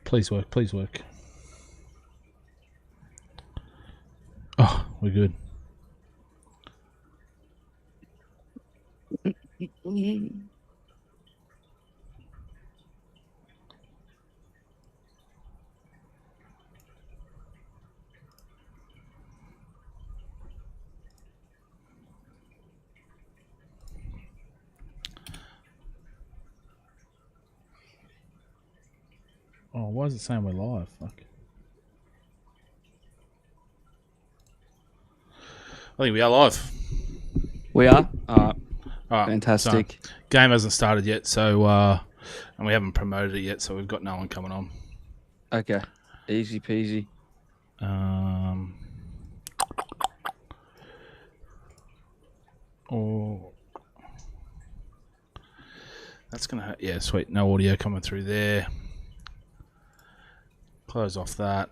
Please work. Please work. Oh, we're good. Oh, why is it saying we're live? Fuck. I think we are live. We are? All right, Fantastic. So, game hasn't started yet, so and we haven't promoted it yet, so we've got no one coming on. Okay. Easy peasy. Oh, that's gonna hurt. Yeah, sweet. No audio coming through there. Close off that.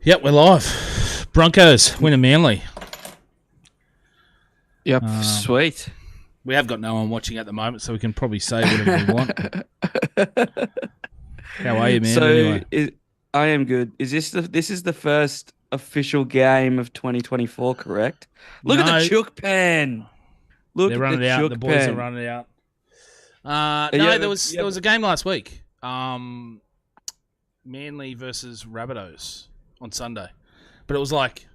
Yep, we're live. Broncos win a Manly. Yep, sweet. We have got no one watching at the moment, so we can probably say whatever we want. How are you, man? So anyway? I am good. Is this is the first official game of 2024, correct? Look at the chook pan. Look They're at running the it out. chook The boys pan. are running it out. No, there was a game last week. Manly versus Rabbitohs on Sunday, but it was like,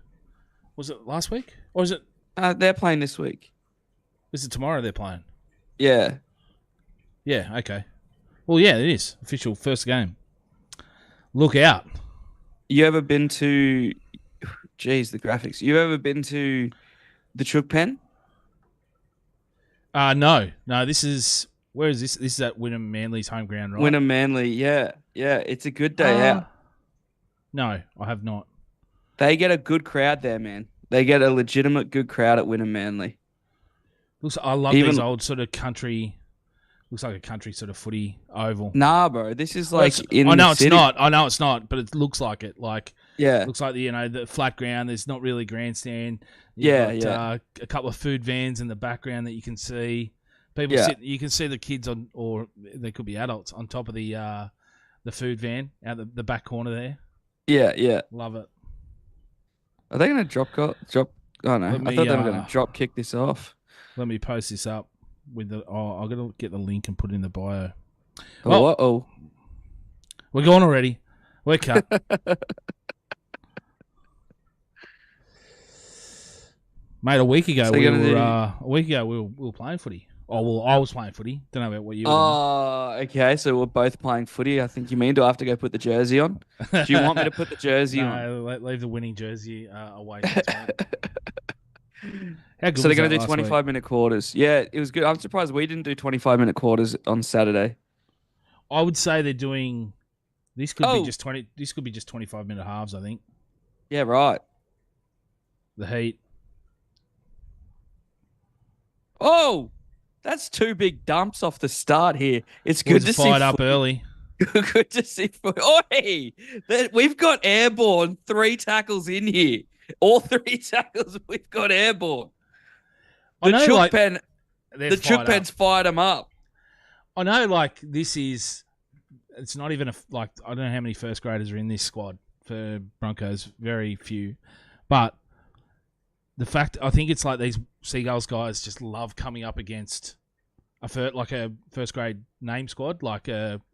was it last week or is it? They're playing this week. Is it tomorrow they're playing? Yeah. Yeah. Okay. Well, yeah, it is official first game. Look out. You ever been to? Geez, the graphics. You ever been to the chook pen? No. This is where is this? This is at Wynnum Manly's home ground, right? Wynnum Manly, yeah. It's a good day out. No, I have not. They get a good crowd there, man. They get a legitimate good crowd at Wynnum Manly. I love these old sort of country. Looks like a country sort of footy oval. Nah, bro. This is like in I know the it's city. not. I know it's not, but it looks like it. Like, yeah, looks like the flat ground. There's not really grandstand. You've got, a couple of food vans in the background that you can see. People sit. You can see the kids on, or they could be adults on top of the food van out the back corner there. Yeah. Love it. Are they going to drop? Oh no, I thought they were going to drop kick this off. Let me post this up with the. Oh, I'm gonna get the link and put it in the bio. Oh, we're going already. We're cut. Mate, a week ago we were playing footy. Oh well, I was playing footy. Don't know about what you were doing. Okay. So we're both playing footy. I think you mean. Do I have to go put the jersey on? Do you want me to put the jersey on? No, leave the winning jersey away. So they're going to do 25-minute quarters. Yeah, it was good. I'm surprised we didn't do 25-minute quarters on Saturday. I would say they're doing. This could be just 20. This could be just 25-minute halves. I think. Yeah, right. The Heat. Oh, that's two big dumps off the start here. It's good to see. Fired up early. Good to see. Oi, we've got airborne 3 tackles in here. All 3 tackles we've got airborne. The chook pen's fired them up. I know, like this is. It's not even I don't know how many first graders are in this squad for Broncos. Very few, but the fact I think it's like these Seagulls guys just love coming up against a first grade name squad,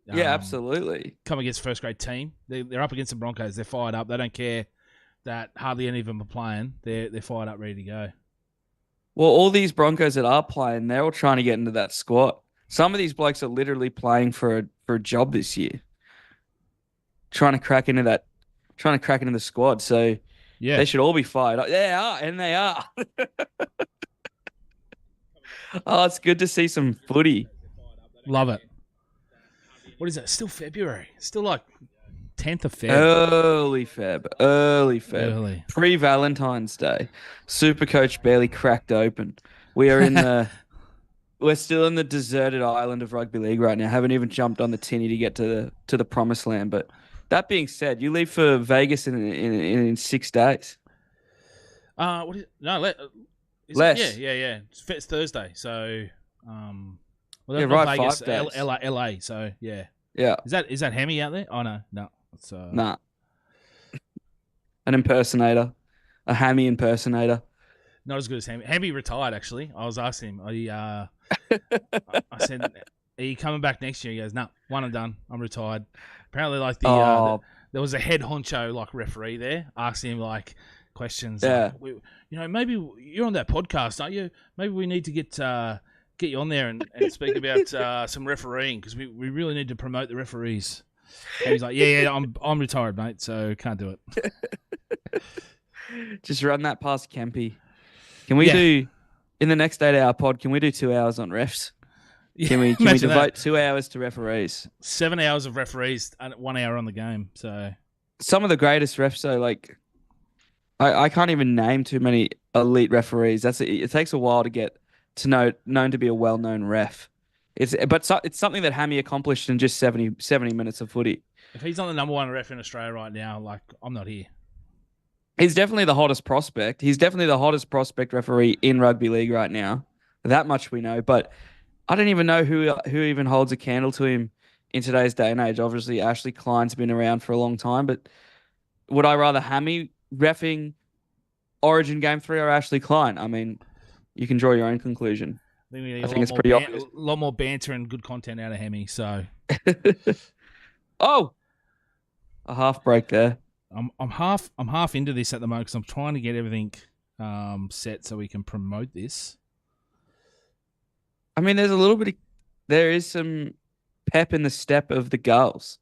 absolutely. Come against first grade team. They're up against the Broncos. They're fired up. They don't care that hardly any of them are playing. They're fired up, ready to go. Well, all these Broncos that are playing, they're all trying to get into that squad. Some of these blokes are literally playing for a job this year, trying to crack into the squad. So yeah, they should all be fired up. They are, and they are. Oh, it's good to see some footy. Love it. What is it? Still February. Still like 10th of Feb. Early Feb. Pre-Valentine's Day. Supercoach barely cracked open. We are in the We're still in the deserted island of rugby league right now. Haven't even jumped on the tinny to get to the promised land. But that being said, you leave for Vegas in 6 days. What is no? Is it? Yeah, Less. yeah, yeah. It's Thursday, so well, Yeah, not right. Vegas, 5 days. LA. So yeah, Yeah. is that Hemi out there? Oh no, no. It's Nah. An impersonator, a hammy impersonator. not as good as Hemi. Hemi retired actually. I was asking him. I said, "Are you coming back next year?" He goes, "No, one and done. I'm retired." Apparently, like Oh, there was a head honcho like referee there asking him like questions like, yeah. maybe you're on that podcast, aren't you? Maybe we need to get you on there and speak about some refereeing because we really need to promote the referees. And he's like, yeah, I'm retired, mate, so can't do it. Just run that past Kempy. Can we Yeah, do in the next 8 hour pod? Can we do 2 hours on refs? yeah. Can we Imagine devote that. 2 hours to referees? 7 hours of referees and 1 hour on the game. So Some of the greatest refs, though, like I can't even name too many elite referees. It takes a while to get to known to be a well known ref. It's something that Hammy accomplished in just 70 minutes of footy. if he's not the number one ref in Australia right now, like I'm not here. He's definitely the hottest prospect. He's definitely the hottest prospect referee in rugby league right now. That much we know. But I don't even know who even holds a candle to him in today's day and age. Obviously, Ashley Klein's been around for a long time, but would I rather Hammy reffing Origin Game 3 or Ashley Klein? I mean, you can draw your own conclusion. I think we need I think it's pretty obvious. a lot more banter and good content out of Hemi. So Oh, a half break there. I'm half into this at the moment because I'm trying to get everything set so we can promote this. I mean, there is some pep in the step of the girls.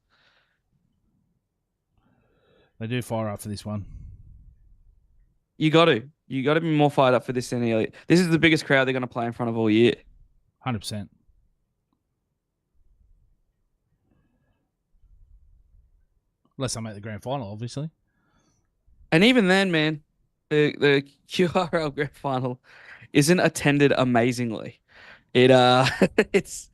They do fire up for this one. You got to be more fired up for this than the elite. This is the biggest crowd they're going to play in front of all year. 100%. Unless I make the grand final, obviously. And even then, man, the QRL grand final isn't attended amazingly. It it's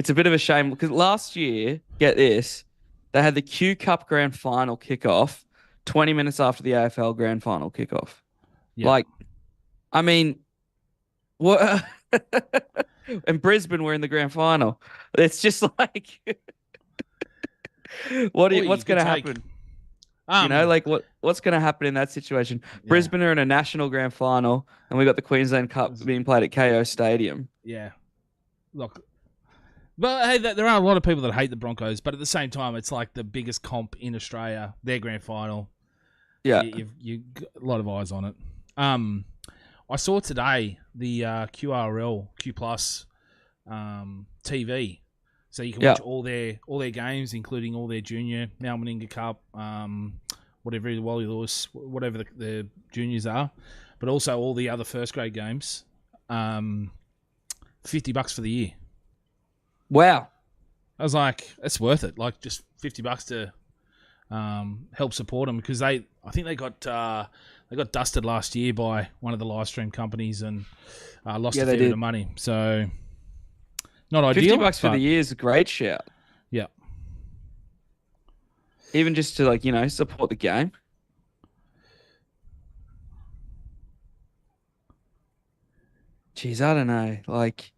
a bit of a shame because last year, get this, they had the Q Cup grand final kickoff 20 minutes after the AFL grand final kickoff. Yeah. Like, I mean, what? And Brisbane were in the grand final. It's just like, what's going to happen? Like what's going to happen in that situation? Yeah. Brisbane are in a national grand final, and we got the Queensland Cup being played at KO Stadium. Yeah. Look, but hey, there are a lot of people that hate the Broncos, but at the same time, it's like the biggest comp in Australia. Their grand final. Yeah, you got a lot of eyes on it. I saw today the QRL Q Plus TV, so you can watch all their games, including all their junior Malmaninga Cup, whatever the Wally Lewis, whatever the juniors are, but also all the other first grade games. $50 for the year. Wow. I was like, that's worth it. Like just $50 to help support them because I think they got dusted last year by one of the live stream companies and lost a fair bit of money. So not ideal. $50 for the year is a great shout. Yeah. Even just to support the game. Jeez, I don't know. Like,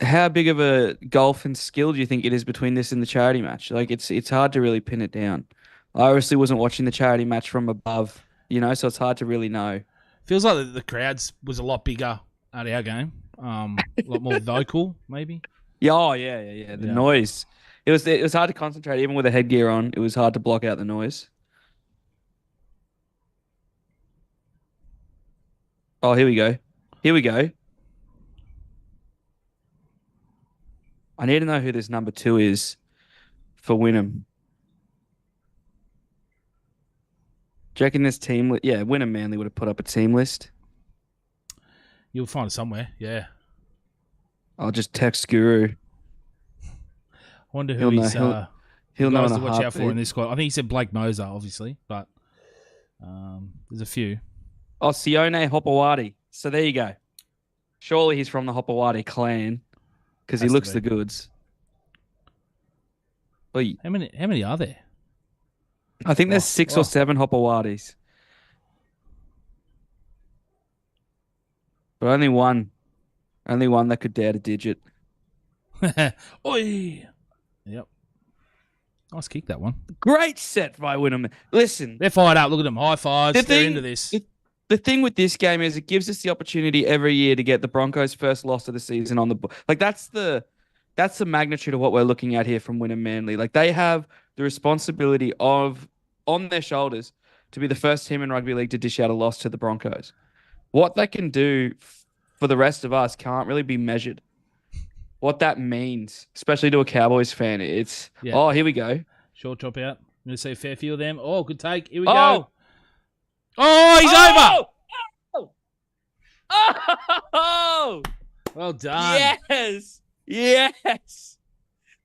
how big of a gulf and skill do you think it is between this and the charity match? Like, it's hard to really pin it down. I obviously wasn't watching the charity match from above, so it's hard to really know. Feels like the crowds was a lot bigger at our game. A lot more vocal, maybe. Yeah, oh yeah. The noise. It was hard to concentrate even with the headgear on. It was hard to block out the noise. Oh, here we go. I need to know who this number 2 is for Wynnum. Do you reckon this team? Yeah, Wynnum Manly would have put up a team list. You'll find it somewhere. Yeah. I'll just text Guru. I wonder who he'll know to watch out for in this squad. I think he said Blake Moser, obviously, but there's a few. Oh, Sione Hopewadi. So there you go. Surely he's from the Hopawati clan because he Has to looks be. the goods. Oi. How many are there? I think there's Oh, 6 or 7 Hopawatis, but only one that could dare to digit. Oi. Yep. Nice kick, that one. Great set by Wynnum. Listen, They're fired up. Look at them. High the fives. They're into thing, this. the thing with this game is it gives us the opportunity every year to get the Broncos' first loss of the season on the book. Like that's the magnitude of what we're looking at here from Wynnum Manly. Like they have the responsibility of on their shoulders to be the first team in rugby league to dish out a loss to the Broncos. What they can do for the rest of us can't really be measured. What that means, especially to a Cowboys fan, it's Yeah. oh, here we go. Short chop out. I'm going to see a fair few of them. Oh, good take. Here we Oh, go. Oh, he's over. Oh! Oh! Well done. Yes.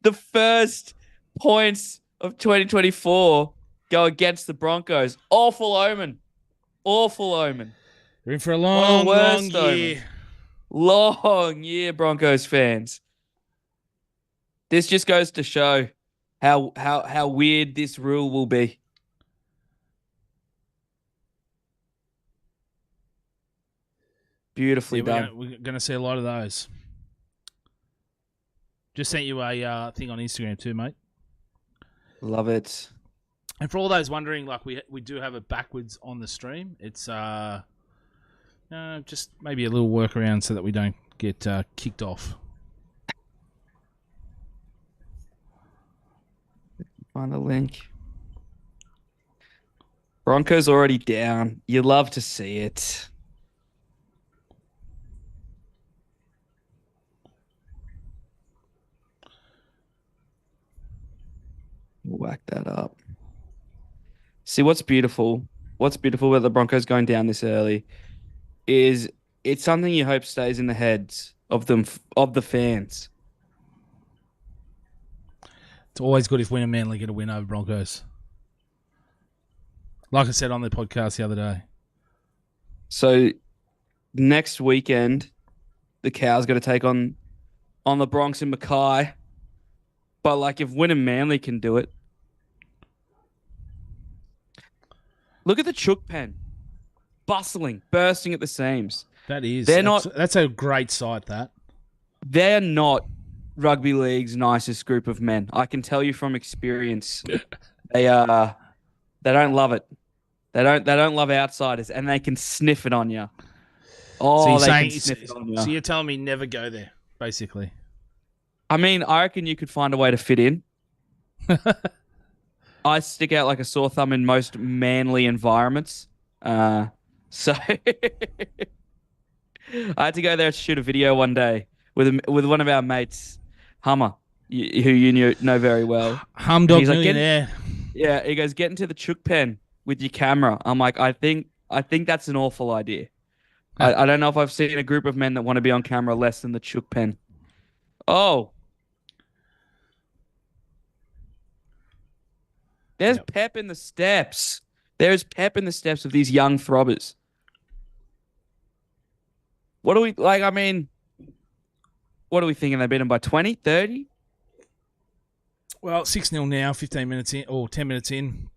The first points of 2024 go against the Broncos. Awful omen. Awful omen. They're in for a One of long, the long worst year. omens. Long year, Broncos fans. This just goes to show how weird this rule will be. Beautifully done. We're going to see a lot of those. Just sent you a thing on Instagram too, mate. Love it. And for all those wondering, like we do have it backwards on the stream. It's just maybe a little workaround so that we don't get kicked off. Find the link. Broncos already down. You love to see it. Whack that up. See what's beautiful. What's beautiful about the Broncos going down this early is it's something you hope stays in the heads of the fans. It's always good if Wynnum Manly get a win over Broncos. Like I said on the podcast the other day. So next weekend, the Cows got to take on the Bronx in Mackay. But like if Wynnum Manly can do it, look at the Chook pen, bustling, bursting at the seams. That's a great sight. They're not rugby league's nicest group of men. I can tell you from experience. They don't love it. They don't love outsiders, and they can sniff it on you. Oh, so can sniff it on you. So you're telling me never go there, basically. I mean, I reckon you could find a way to fit in. I stick out like a sore thumb in most manly environments. So I had to go there to shoot a video one day with one of our mates, Hummer, who you know very well. Humdog millionaire. Yeah, he goes, get into the Chook pen with your camera. I'm like, I think that's an awful idea. I don't know if I've seen a group of men that want to be on camera less than the Chook pen. Oh. There's pep in the steps. There's pep in the steps of these young throbbers. What do we like? I mean, what are we thinking? They beat them by 20, 30? Well, 6-0 now, 15 minutes in, or 10 minutes in.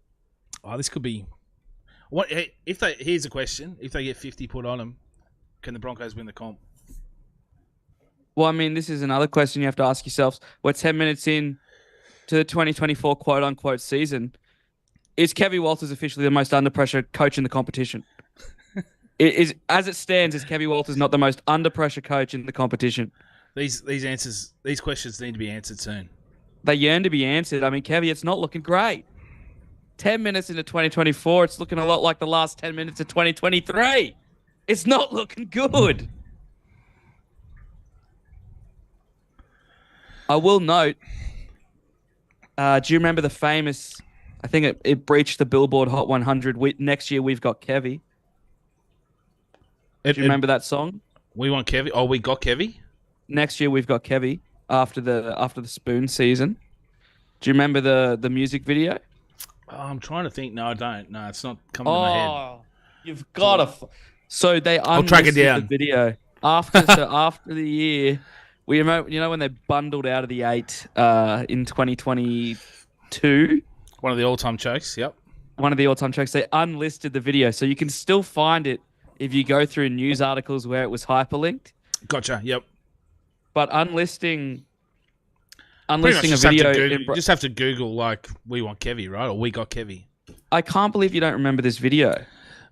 Oh, this could be. Here's a question. If they get 50 put on them, can the Broncos win the comp? Well, I mean, this is another question you have to ask yourselves. We're 10 minutes in to the 2024 quote-unquote season. Is Kevy Walters officially the most under-pressure coach in the competition? As it stands, is Kevy Walters not the most under-pressure coach in the competition? These questions need to be answered soon. They yearn to be answered. I mean, Kevy, it's not looking great. 10 minutes into 2024, it's looking a lot like the last 10 minutes of 2023. It's not looking good. I will note, do you remember the famous, I think it breached the Billboard Hot 100, next year we've got Kevy. Do you remember that song? We want Kevy. Oh, we got Kevy? Next year we've got Kevy after the Spoon season. Do you remember the music video? Oh, I'm trying to think. No, I don't. No, it's not coming to my head. You've got to. So they I'll track it down. The video. After the year, when they bundled out of the 8 in 2022, One of the all-time chokes. Yep. one of the all-time tracks, they unlisted the video, so you can still find it if you go through news articles where it was hyperlinked. Gotcha. Yep. But unlisting Pretty much a just have video, to Google, just have to Google like we want Kevy, right? Or we got Kevy. I can't believe you don't remember this video.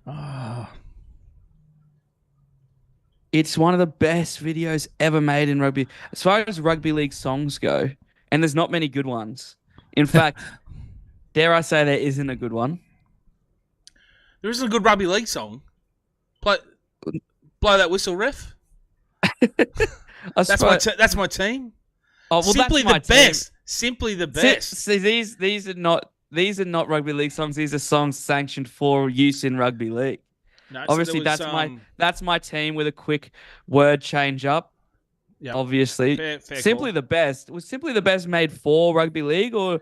Oh. It's one of the best videos ever made in rugby. As far as rugby league songs go, and there's not many good ones. In fact, dare I say there isn't a good one. There isn't a good rugby league song. Blow that whistle, ref. That's my team. Oh, well, Simply that's my the best. Simply the best. See, these are not rugby league songs. These are songs sanctioned for use in rugby league. No, Obviously, that's my team with a quick word change up. Yep. Obviously, fair Simply call. the Best. Was Simply the Best made for rugby league, or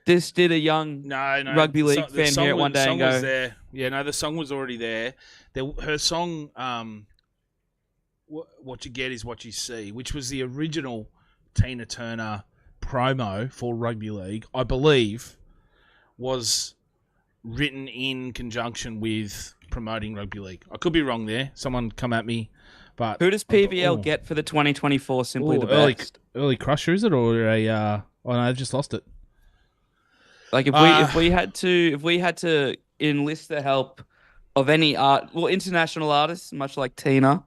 this did a young rugby league fan hear it one day and go? Was there. Yeah, no, the song was already there. Her song, "What You Get Is What You See," which was the original Tina Turner promo for rugby league, I believe, was written in conjunction with promoting rugby league. I could be wrong there. Someone come at me. But who does PVL get for the 2024 Simply the Best? Early Crusher, is it, or a? Oh no, I've just lost it. Like if we had to enlist the help of any international artists, much like Tina,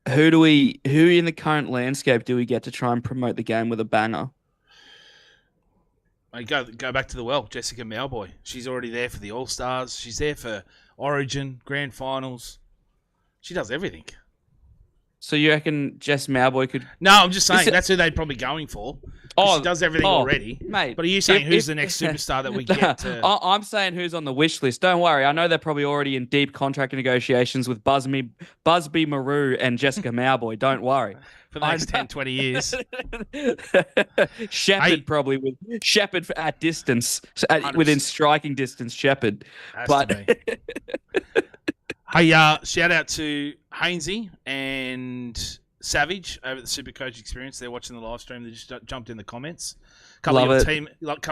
who in the current landscape do we get to try and promote the game with a banger? Go back to the well, Jessica Mauboy. She's already there for the All Stars. She's there for Origin, Grand Finals. She does everything. So you reckon Jess Mauboy could? No, I'm just saying that's who they're probably going for. She does everything already, mate. But are you saying who's the next superstar that we get to? I'm saying who's on the wish list. Don't worry, I know they're probably already in deep contract negotiations with Busby Maru and Jessica Mauboy. Don't worry. For the next 10, 20 years. Shepherd probably with Shepherd at distance, within striking distance. Shepherd, Hey, shout out to Hainsey and Savage over at the Supercoach Experience. They're watching the live stream. They just jumped in the comments. Couple of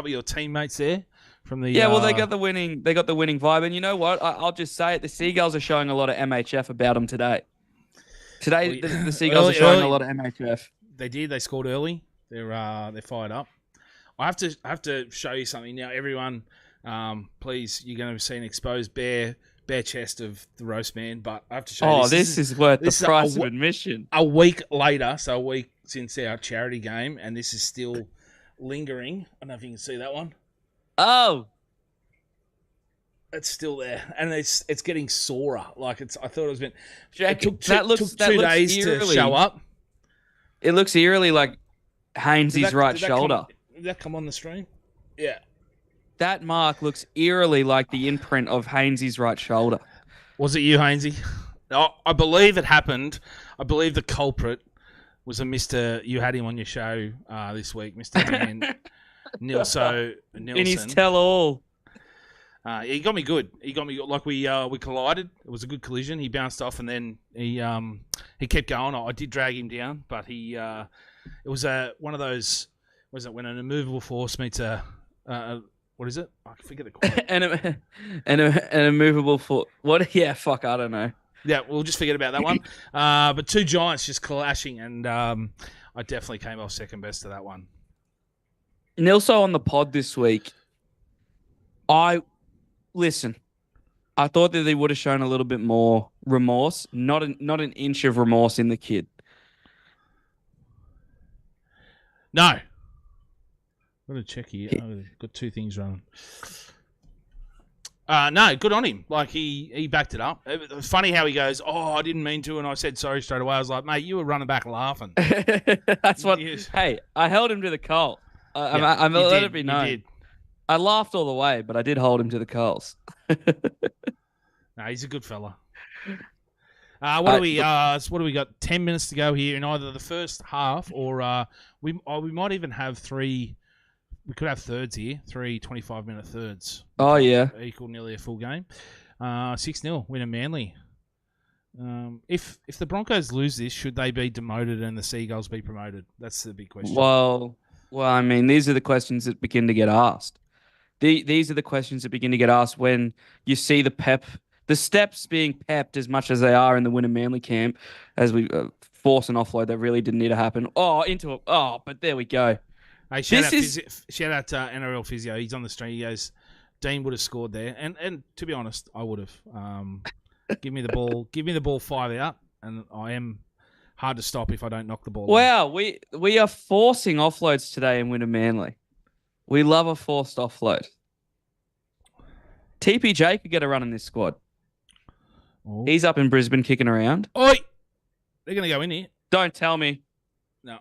your teammates there from the. Yeah, well, they got the winning vibe, and you know what? I'll just say it. The Seagulls are showing a lot of MHF about them today. The Seagulls are showing a lot of MHF. They did. They scored early. They're fired up. I have to show you something now, everyone. Please, you're going to see an exposed bare chest of the roast man, but I have to show you this is worth the price of admission. A week later, so a week since our charity game, and this is still lingering. I don't know if you can see that one. Oh, it's still there, and it's getting sorer. Like I thought it was been. Jack, it took 2 days to show up. It looks eerily like Hainsey's right shoulder. Did that come on the stream? Yeah. That mark looks eerily like the imprint of Hainsey's right shoulder. Was it you, Hainsey? No, I believe it happened. I believe the culprit was a Mr. You had him on your show this week, Mr. Dan Nilson. In his tell-all. He got me good. Like we collided. It was a good collision. He bounced off and then he kept going. I did drag him down, but it was one of those. Was it when an immovable force meets a what is it? I forget the quote. an immovable force. What? Yeah, fuck. I don't know. Yeah, we'll just forget about that one. But two giants just clashing, and I definitely came off second best to that one. Nilso on the pod this week. I thought that they would have shown a little bit more remorse, not an inch of remorse in the kid. No. I'm going to check here. I've got 2 things running. No, good on him. Like, he backed it up. It was funny how he goes, I didn't mean to, and I said sorry straight away. I was like, mate, you were running back laughing. That's what... Hey, I held him to the coal. I'm let it be known. You did. I laughed all the way, but I did hold him to the coals. No, he's a good fella. What do we got? 10 minutes to go here in either the first half or we might even have 3... We could have thirds here, 3 25-minute thirds. Oh, yeah. Equal nearly a full game. 6-0, win at Manly. If the Broncos lose this, should they be demoted and the Seagulls be promoted? That's the big question. Well, I mean, these are the questions that begin to get asked. These are the questions that begin to get asked when you see the steps being pepped as much as they are in the Winner Manly camp, as we force an offload that really didn't need to happen. Oh, into it. Oh, but there we go. Hey, shout out to NRL Physio. He's on the stream. He goes, Dean would have scored there, and to be honest, I would have. Give me the ball. Give me the ball 5 out, and I am hard to stop if I don't knock the ball. Wow, we are forcing offloads today in Winner Manly. We love a forced offload. TPJ could get a run in this squad. Oh. He's up in Brisbane kicking around. Oi! They're going to go in here. Don't tell me. No.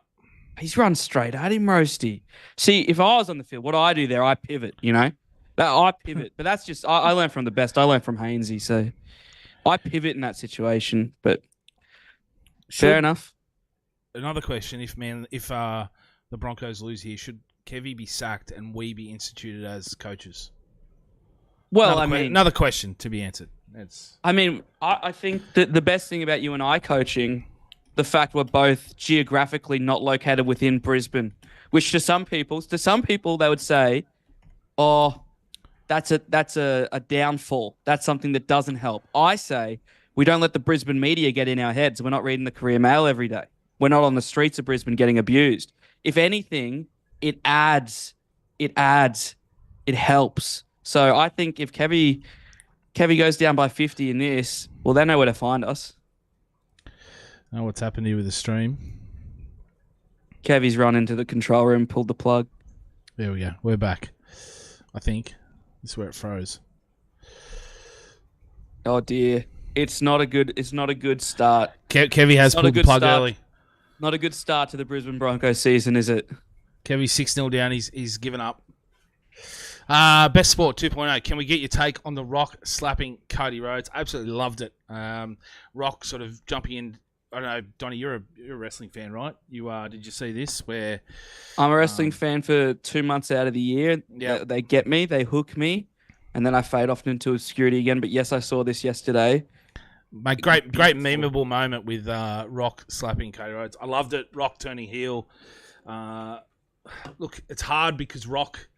He's run straight at him, Roasty. See, if I was on the field, what do I do there? I pivot, you know? I pivot. But that's just, I learned from the best. I learned from Hainsey, so I pivot in that situation. But fair enough. Another question, if the Broncos lose here, should Kevy be sacked and we be instituted as coaches? Well, another question to be answered. I think that the best thing about you and I coaching, the fact we're both geographically not located within Brisbane, which to some people they would say, oh, that's a downfall. That's something that doesn't help. I say we don't let the Brisbane media get in our heads. We're not reading the Courier Mail every day. We're not on the streets of Brisbane getting abused. If anything, it adds, it helps. So I think if Kevy goes down by 50 in this, well, they know where to find us. Know what's happened here with the stream? Kevy's run into the control room, pulled the plug. There we go. We're back. I think this is where it froze. Oh dear, it's not a good start. Kevy has pulled the plug early. Not a good start to the Brisbane Broncos season, is it? Kevy's 6-0 down. He's given up. Best Sport 2.0. Can we get your take on the Rock slapping Cody Rhodes? Absolutely loved it. Rock sort of jumping in. I don't know, Donnie, you're a wrestling fan, right? You are. Did you see this? Where I'm a wrestling fan for 2 months out of the year. Yeah, they get me, they hook me, and then I fade off into obscurity again. But yes, I saw this yesterday. Mate, great memeable moment with Rock slapping Cody Rhodes. I loved it. Rock turning heel. Look, it's hard because Rock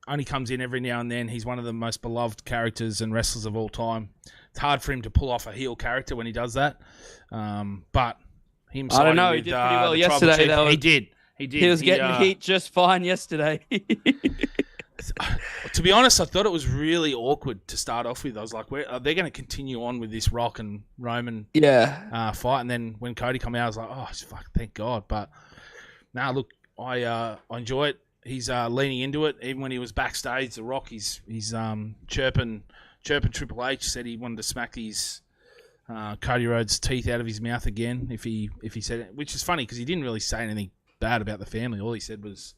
only comes in every now and then. He's one of the most beloved characters and wrestlers of all time. It's hard for him to pull off a heel character when he does that. But him, I don't know. He did pretty well yesterday. Though. He did. He was getting heat just fine yesterday. To be honest, I thought it was really awkward to start off with. I was like, are they going to continue on with this Rock and Roman fight? And then when Cody came out, I was like, oh, fuck, thank God. But look, I enjoy it. He's leaning into it. Even when he was backstage, The Rock, he's chirping Triple H. Said he wanted to smack his Cody Rhodes' teeth out of his mouth again if he said it, which is funny because he didn't really say anything bad about the family. All he said was,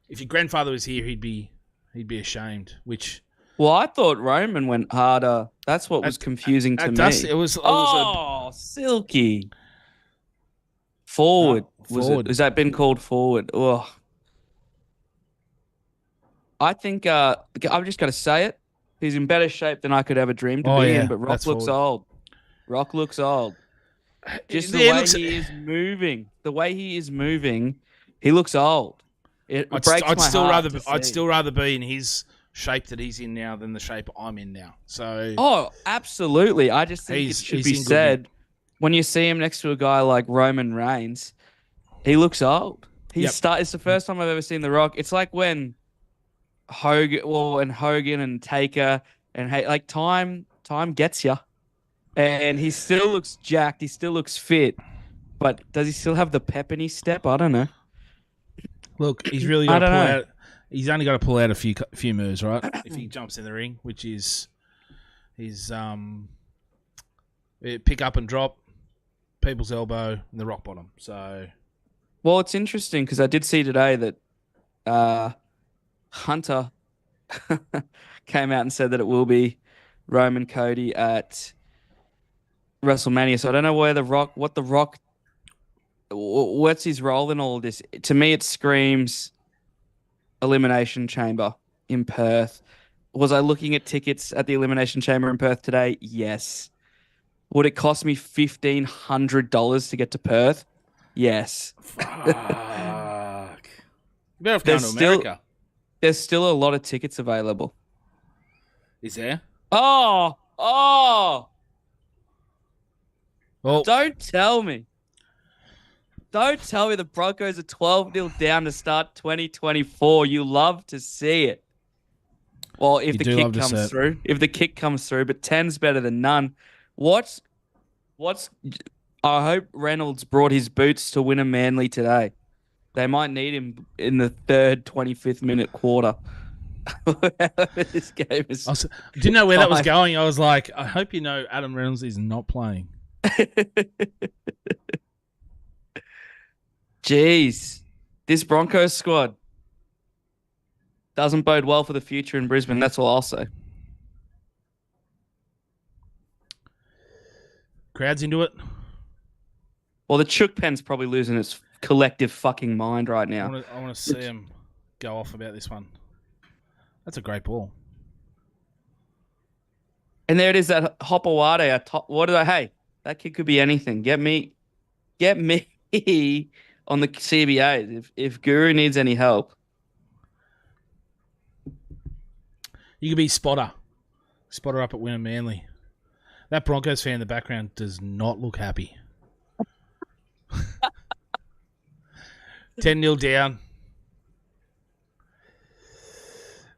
if your grandfather was here, he'd be ashamed. Which, well, I thought Roman went harder. That's what was confusing to me. Silky. Forward. Forward. Has that been called forward? Oh. I think I'm just going to say it. He's in better shape than I could ever dream to be in, but Rock looks old. Rock looks old. Just the way he is moving. The way he is moving, he looks old. I'd still rather be in his shape that he's in now than the shape I'm in now. So. Oh, absolutely. I just think it should be said when you see him next to a guy like Roman Reigns, he looks old. It's the first time I've ever seen The Rock. It's like when Hogan and Taker and time gets you, and he still looks jacked. He still looks fit, but does he still have the pep in his step? I don't know. Look, he's really got to pull out. He's only got to pull out a few moves, right? If he jumps in the ring, which is his pick up and drop, people's elbow, and the rock bottom. So, well, it's interesting because I did see today that Hunter came out and said that it will be Roman Cody at WrestleMania. So I don't know what's his role in all of this. To me, it screams Elimination Chamber in Perth. Was I looking at tickets at the Elimination Chamber in Perth today? Yes. Would it cost me $1,500 to get to Perth? Yes. Fuck. You better have gone There's to still America. there's still a lot of tickets available. Is there? Oh, Well, don't tell me. Don't tell me the Broncos are 12-0 down to start 2024. You love to see it. Well, if you the do kick love to see comes it. through, but 10's better than none. What's I hope Reynolds brought his boots to win a Manly today. They might need him in the third 25th minute quarter. This game is Didn't know where that was tied. going. I was like, I hope you know Adam Reynolds is not playing. Jeez. This Broncos squad doesn't bode well for the future in Brisbane. That's all I'll say. Crowd's into it. Well, the Chook Pen's probably losing its collective fucking mind right now. I want to see him go off about this one. That's a great ball. And there it is, that Hopawade. Hey, that kid could be anything. Get me on the CBAs if Guru needs any help. You could be spotter up at Wynnum Manly. That Broncos fan in the background does not look happy. 10-0 down.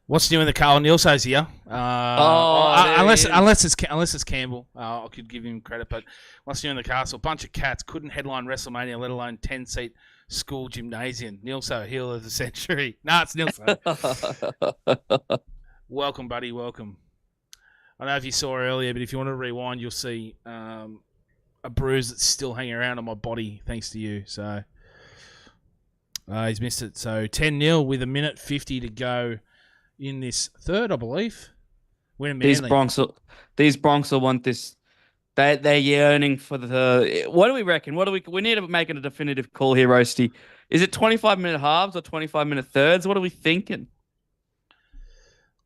What's new in the Carl Nilso's here? Unless it's Campbell, I could give him credit. But what's new in the castle? Bunch of cats couldn't headline WrestleMania, let alone 10-seat school gymnasium. Nilso, heel of the century. Nah, it's Nilso. Welcome, buddy. Welcome. I don't know if you saw earlier, but if you want to rewind, you'll see a bruise that's still hanging around on my body thanks to you. So he's missed it. So 10-0 with 1:50 to go in this third, I believe. These Bronx will want this. They're yearning for the. What do we reckon? We need to make a definitive call here, Roasty. Is it 25-minute halves or 25-minute thirds? What are we thinking?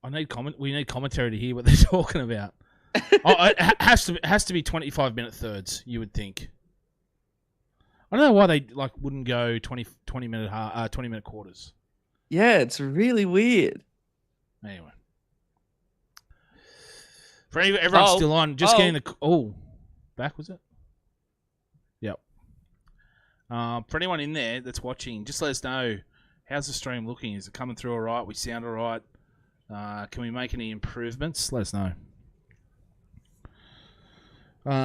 We need commentary to hear what they're talking about. It has to be 25-minute thirds. You would think. I don't know why they wouldn't go 20-minute quarters. Yeah, it's really weird. Anyway, for everyone's still on, just getting the back was it? Yep. For anyone in there that's watching, just let us know, how's the stream looking? Is it coming through all right? We sound all right? Can we make any improvements? Let us know.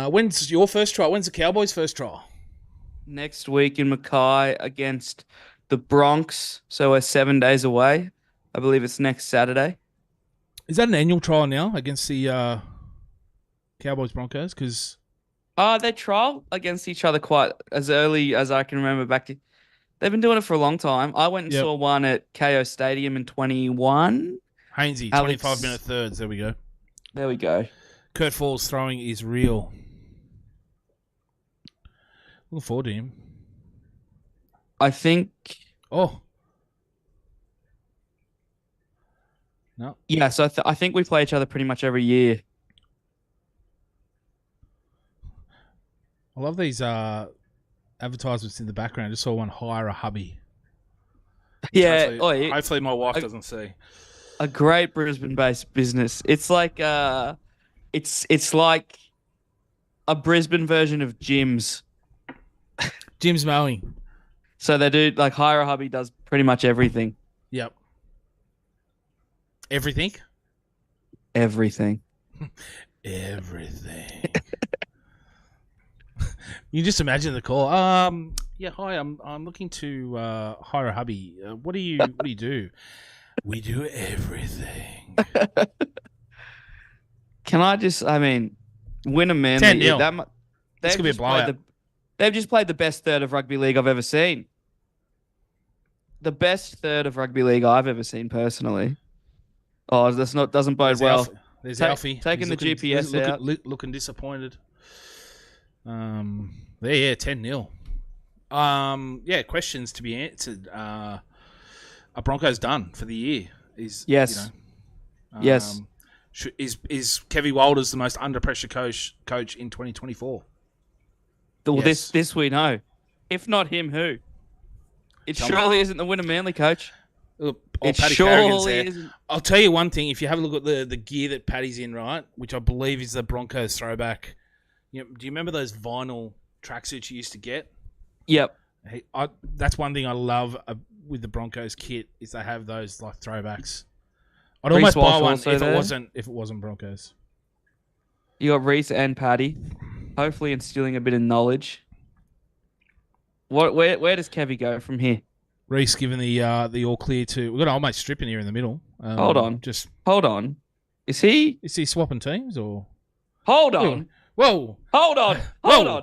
When's your first trial? When's the Cowboys' first trial? Next week in Mackay against the Bronx. So we're 7 days away. I believe it's next Saturday. Is that an annual trial now against the Cowboys Broncos? Because they trial against each other quite as early as I can remember back to. They've been doing it for a long time. I went and saw one at KO Stadium in 21. Hainsey, 25-minute thirds. There we go. There we go. Kurt Fall's throwing is real. Looking forward to him. I think. Oh. No. Yeah, so I think we play each other pretty much every year. I love these advertisements in the background. I just saw one, hire a hubby. Yeah. Hopefully my wife doesn't see. A great Brisbane-based business. It's like it's like a Brisbane version of Jim's. Jim's mowing. So they do hire a hubby does pretty much everything. Yep. Everything? Everything. Everything. You just imagine the call. Yeah, hi. I'm looking to hire a hubby. What do you do? We do everything. Can I just? I mean, win a Manly. 10-0. This could be a blowout. They've just played the best third of rugby league I've ever seen. The best third of rugby league I've ever seen personally. Oh, doesn't bode well. There's Alfie taking the GPS out, looking disappointed. There, 10-0. Yeah, questions to be answered. Are Broncos done for the year? Yes. Yes. Is Kevy Walters the most under pressure coach in 2024? Well, Yes. this we know. If not him, who? It surely isn't the winner Manly coach. Look, It Paddy Carrigan's surely there. isn't. I'll tell you one thing. If you have a look at the gear that Paddy's in, right, which I believe is the Broncos throwback. Do you remember those vinyl tracksuits you used to get? Yep. That's one thing I love with the Broncos kit is they have those like throwbacks. I'd Reece almost buy Walsh one also if there. it wasn't Broncos. You got Reece and Paddy, hopefully instilling a bit of knowledge. Where does Kevy go from here? Reece giving the all clear to. We've got old mate Stripping here in the middle. Hold on. Hold on. Is he swapping teams or? Hold on. Whoa. Hold on. Whoa. Hold on.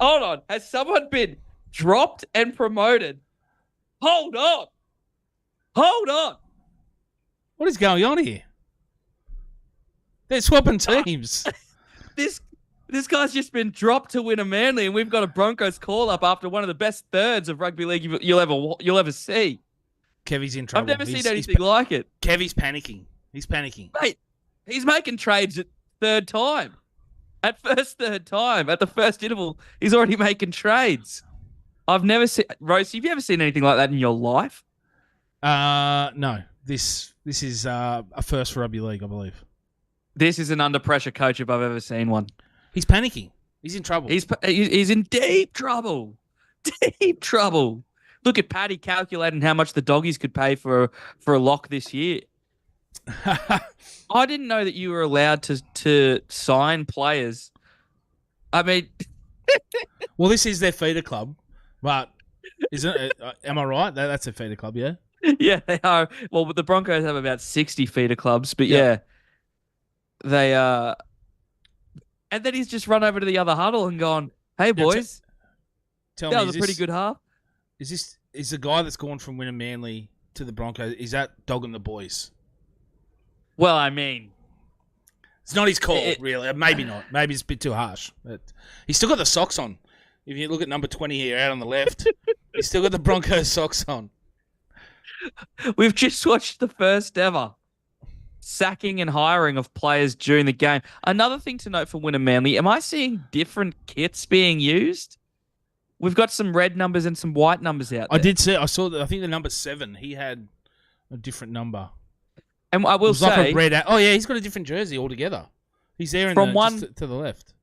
Hold on. Has someone been dropped and promoted? Hold on. Hold on. What is going on here? They're swapping teams. This guy's just been dropped to win a Manly, and we've got a Broncos call up after one of the best thirds of rugby league you'll ever see. Kevy's in trouble. I've never seen anything like it. Kevy's panicking. He's panicking. Mate, he's making trades at third time. At third time. At the first interval, he's already making trades. I've never seen... Rose, have you ever seen anything like that in your life? No. This is a first for rugby league, I believe. This is an under pressure coach if I've ever seen one. He's panicking. He's in trouble. He's in deep trouble. Deep trouble. Look at Paddy calculating how much the doggies could pay for a lock this year. I didn't know that you were allowed to sign players. I mean... Well, this is their feeder club, but isn't it? Am I right? That's their feeder club, yeah? Yeah, they are. Well, but the Broncos have about 60 feeder clubs, but yeah they are. And then he's just run over to the other huddle and gone, "Hey boys, tell that me, was a pretty good half." Is the guy that's gone from winning Manly to the Broncos? Is that dogging the boys? Well, I mean, it's not his call, really. Maybe not. Maybe it's a bit too harsh. But he's still got the socks on. If you look at number 20 here out on the left, he's still got the Broncos socks on. We've just watched the first ever sacking and hiring of players during the game. Another thing to note for Winner Manly, am I seeing different kits being used? We've got some red numbers and some white numbers out there. I saw that. I think the number 7, he had a different number. And I will say... like a red he's got a different jersey altogether. He's there just to the left.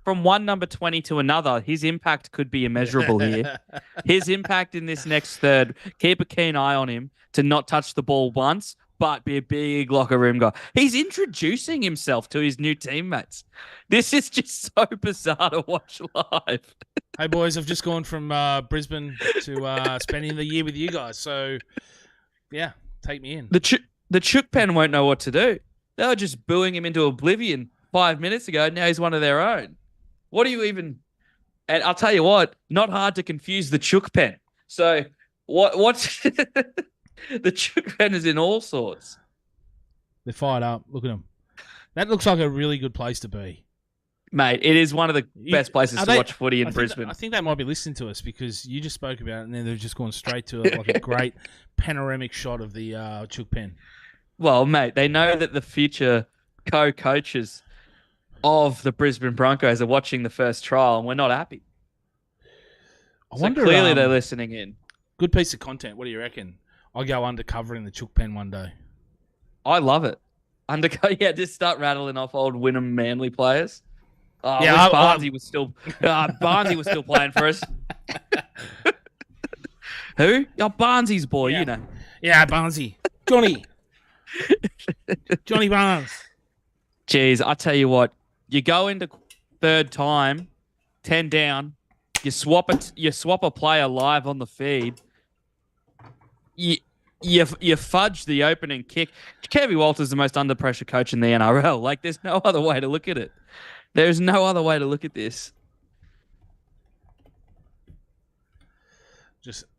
From one number 20 to another, his impact could be immeasurable here. His impact in this next third, keep a keen eye on him to not touch the ball once, but be a big locker room guy. He's introducing himself to his new teammates. This is just so bizarre to watch live. Hey, boys, I've just gone from Brisbane to spending the year with you guys. So, yeah, take me in. The Chook Pen won't know what to do. They were just booing him into oblivion 5 minutes ago. Now he's one of their own. What do you even... And I'll tell you what, not hard to confuse the Chook Pen. So what's... The Chook Pen is in all sorts. They're fired up. Look at them. That looks like a really good place to be. Mate, it is one of the best places to watch footy in Brisbane. I think they might be listening to us because you just spoke about it and then they've just gone straight to like a great panoramic shot of the Chook Pen. Well, mate, they know that the future co-coaches of the Brisbane Broncos are watching the first trial and we're not happy. I wonder, clearly they're listening in. Good piece of content. What do you reckon? I'll go undercover in the Chook Pen one day. I love it. Just start rattling off old Wynnum Manly players. Barnesy was still playing for us. Who? Oh, Barnesy's boy, you know. Yeah, Barnesy. Johnny Barnes. Jeez, I tell you what. You go into third time, 10 down. You swap a player live on the feed. You fudge the opening kick. Kevy Walters is the most under pressure coach in the NRL. Like, there's no other way to look at it. There's no other way to look at this.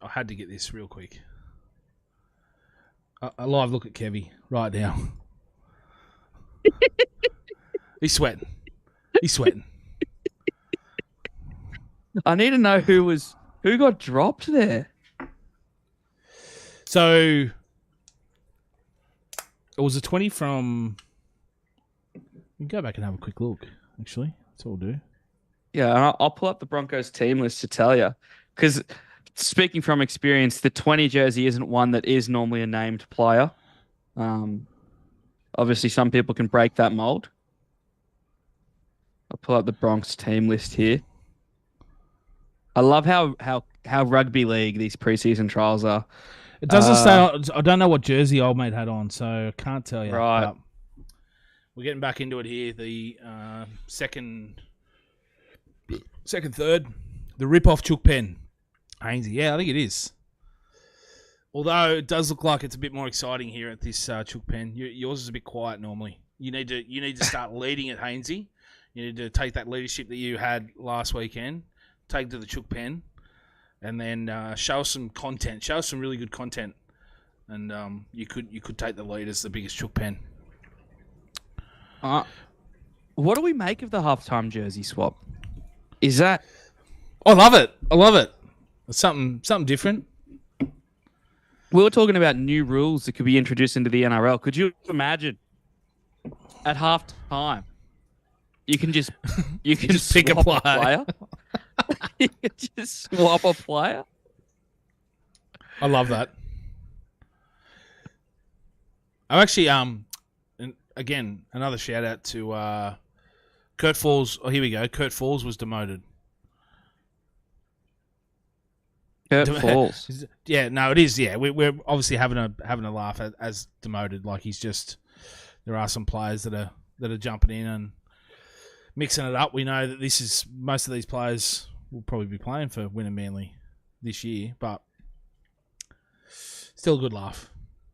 I had to get this real quick. A live look at Kevy right now. He's sweating. I need to know who got dropped there. So it was a 20 from We can go back and have a quick look. Actually, that's what we'll do. Yeah, and I'll pull up the Broncos team list to tell you. Because speaking from experience, the 20 jersey isn't one that is normally a named player. Obviously, some people can break that mold. I'll pull up the Bronx team list here. I love how rugby league these preseason trials are. It doesn't say. I don't know what jersey old mate had on, so I can't tell you. Right. But we're getting back into it here. The second, third, the rip-off Chook pen. Hainsey. Yeah, I think it is. Although it does look like it's a bit more exciting here at this Chook pen. Yours is a bit quiet normally. You need to start leading at Hainsey. You need to take that leadership that you had last weekend, take it to the Chook pen, and then show us some content. Show us some really good content, and you could take the lead as the biggest Chook pen. What do we make of the halftime jersey swap? Is that? I love it. It's something different. We were talking about new rules that could be introduced into the NRL. Could you imagine at halftime you can just pick a player? You can just swap a player. I love that. I'm actually and again another shout out to Kurt Falls. Oh, here we go. Kurt Falls was demoted. Kurt Falls. Yeah, no, it is. Yeah, we're obviously having a laugh as demoted. Like he's just. There are some players that are jumping in and mixing it up. We know that most of these players will probably be playing for Winner Manly this year, but still a good laugh.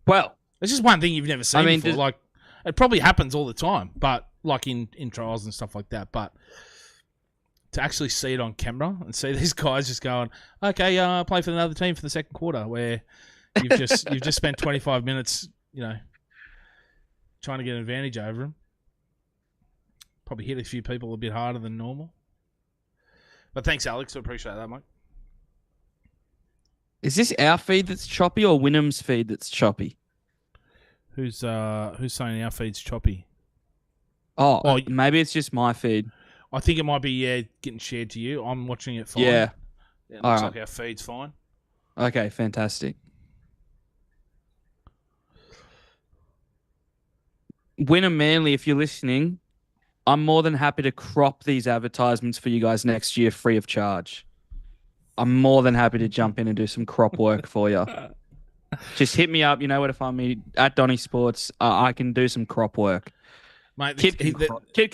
Well, it's just one thing you've never seen before. Like it probably happens all the time, but like in trials and stuff like that. But to actually see it on camera and see these guys just going, okay, play for another team for the second quarter, where you've just spent 25 minutes, trying to get an advantage over them. Probably hit a few people a bit harder than normal. But thanks, Alex. I appreciate that, mate. Is this our feed that's choppy or Wynnum's feed that's choppy? Who's saying our feed's choppy? Oh, maybe it's just my feed. I think it might be getting shared to you. I'm watching it fine. Yeah. It looks like our feed's fine. Okay, fantastic. Winner Manly, if you're listening, I'm more than happy to crop these advertisements for you guys next year free of charge. I'm more than happy to jump in and do some crop work for you. Just hit me up. You know where to find me at Donny Sports. I can do some crop work. Mate, Kid can crop. Kid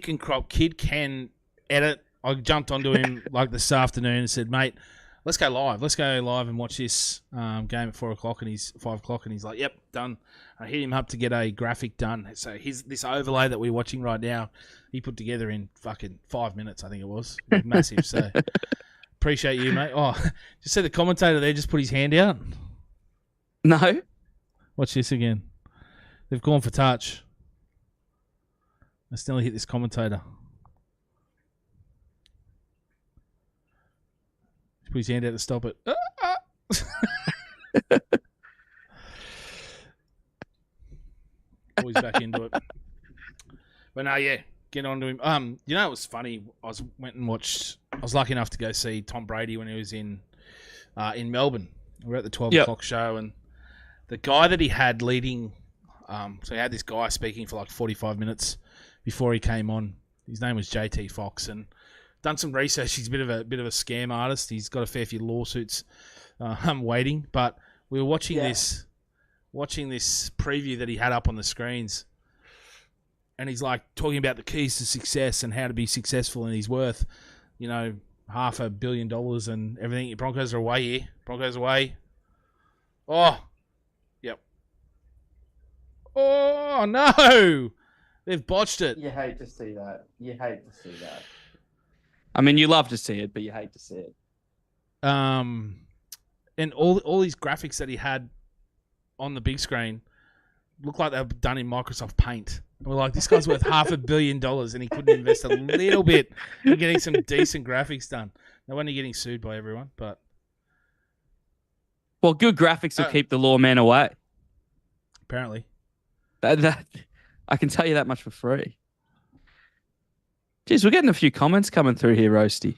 can crop. Kid can edit. I jumped onto him like this afternoon and said, mate, let's go live. Let's go live and watch this game at 4 o'clock and he's 5 o'clock and he's like, yep, done. I hit him up to get a graphic done. So this overlay that we're watching right now, he put together in fucking 5 minutes, I think it was. It was massive. So appreciate you, mate. Oh, just see the commentator there just put his hand out. No. Watch this again. They've gone for touch. I still hit this commentator. He put his hand out to stop it. Always back into it. But no, yeah, get on to him. It was funny. I was lucky enough to go see Tom Brady when he was in Melbourne. We were at the 12 o'clock show, and the guy that he had leading, so he had this guy speaking for like 45 minutes before he came on. His name was JT Fox, and done some research. He's a bit of a scam artist. He's got a fair few lawsuits waiting. But we were watching this preview that he had up on the screens, and he's like talking about the keys to success and how to be successful, and he's worth, $500 million and everything. Broncos are away here. Broncos away. Oh, yep. Oh no, they've botched it. You hate to see that. I mean, you love to see it, but you hate to see it. And all these graphics that he had on the big screen look like they were done in Microsoft Paint. And we're like, this guy's worth $500 million, and he couldn't invest a little bit in getting some decent graphics done. No wonder you're getting sued by everyone, but well, good graphics will keep the lawman away. Apparently, I I can tell you that much for free. Jeez, we're getting a few comments coming through here, Roasty.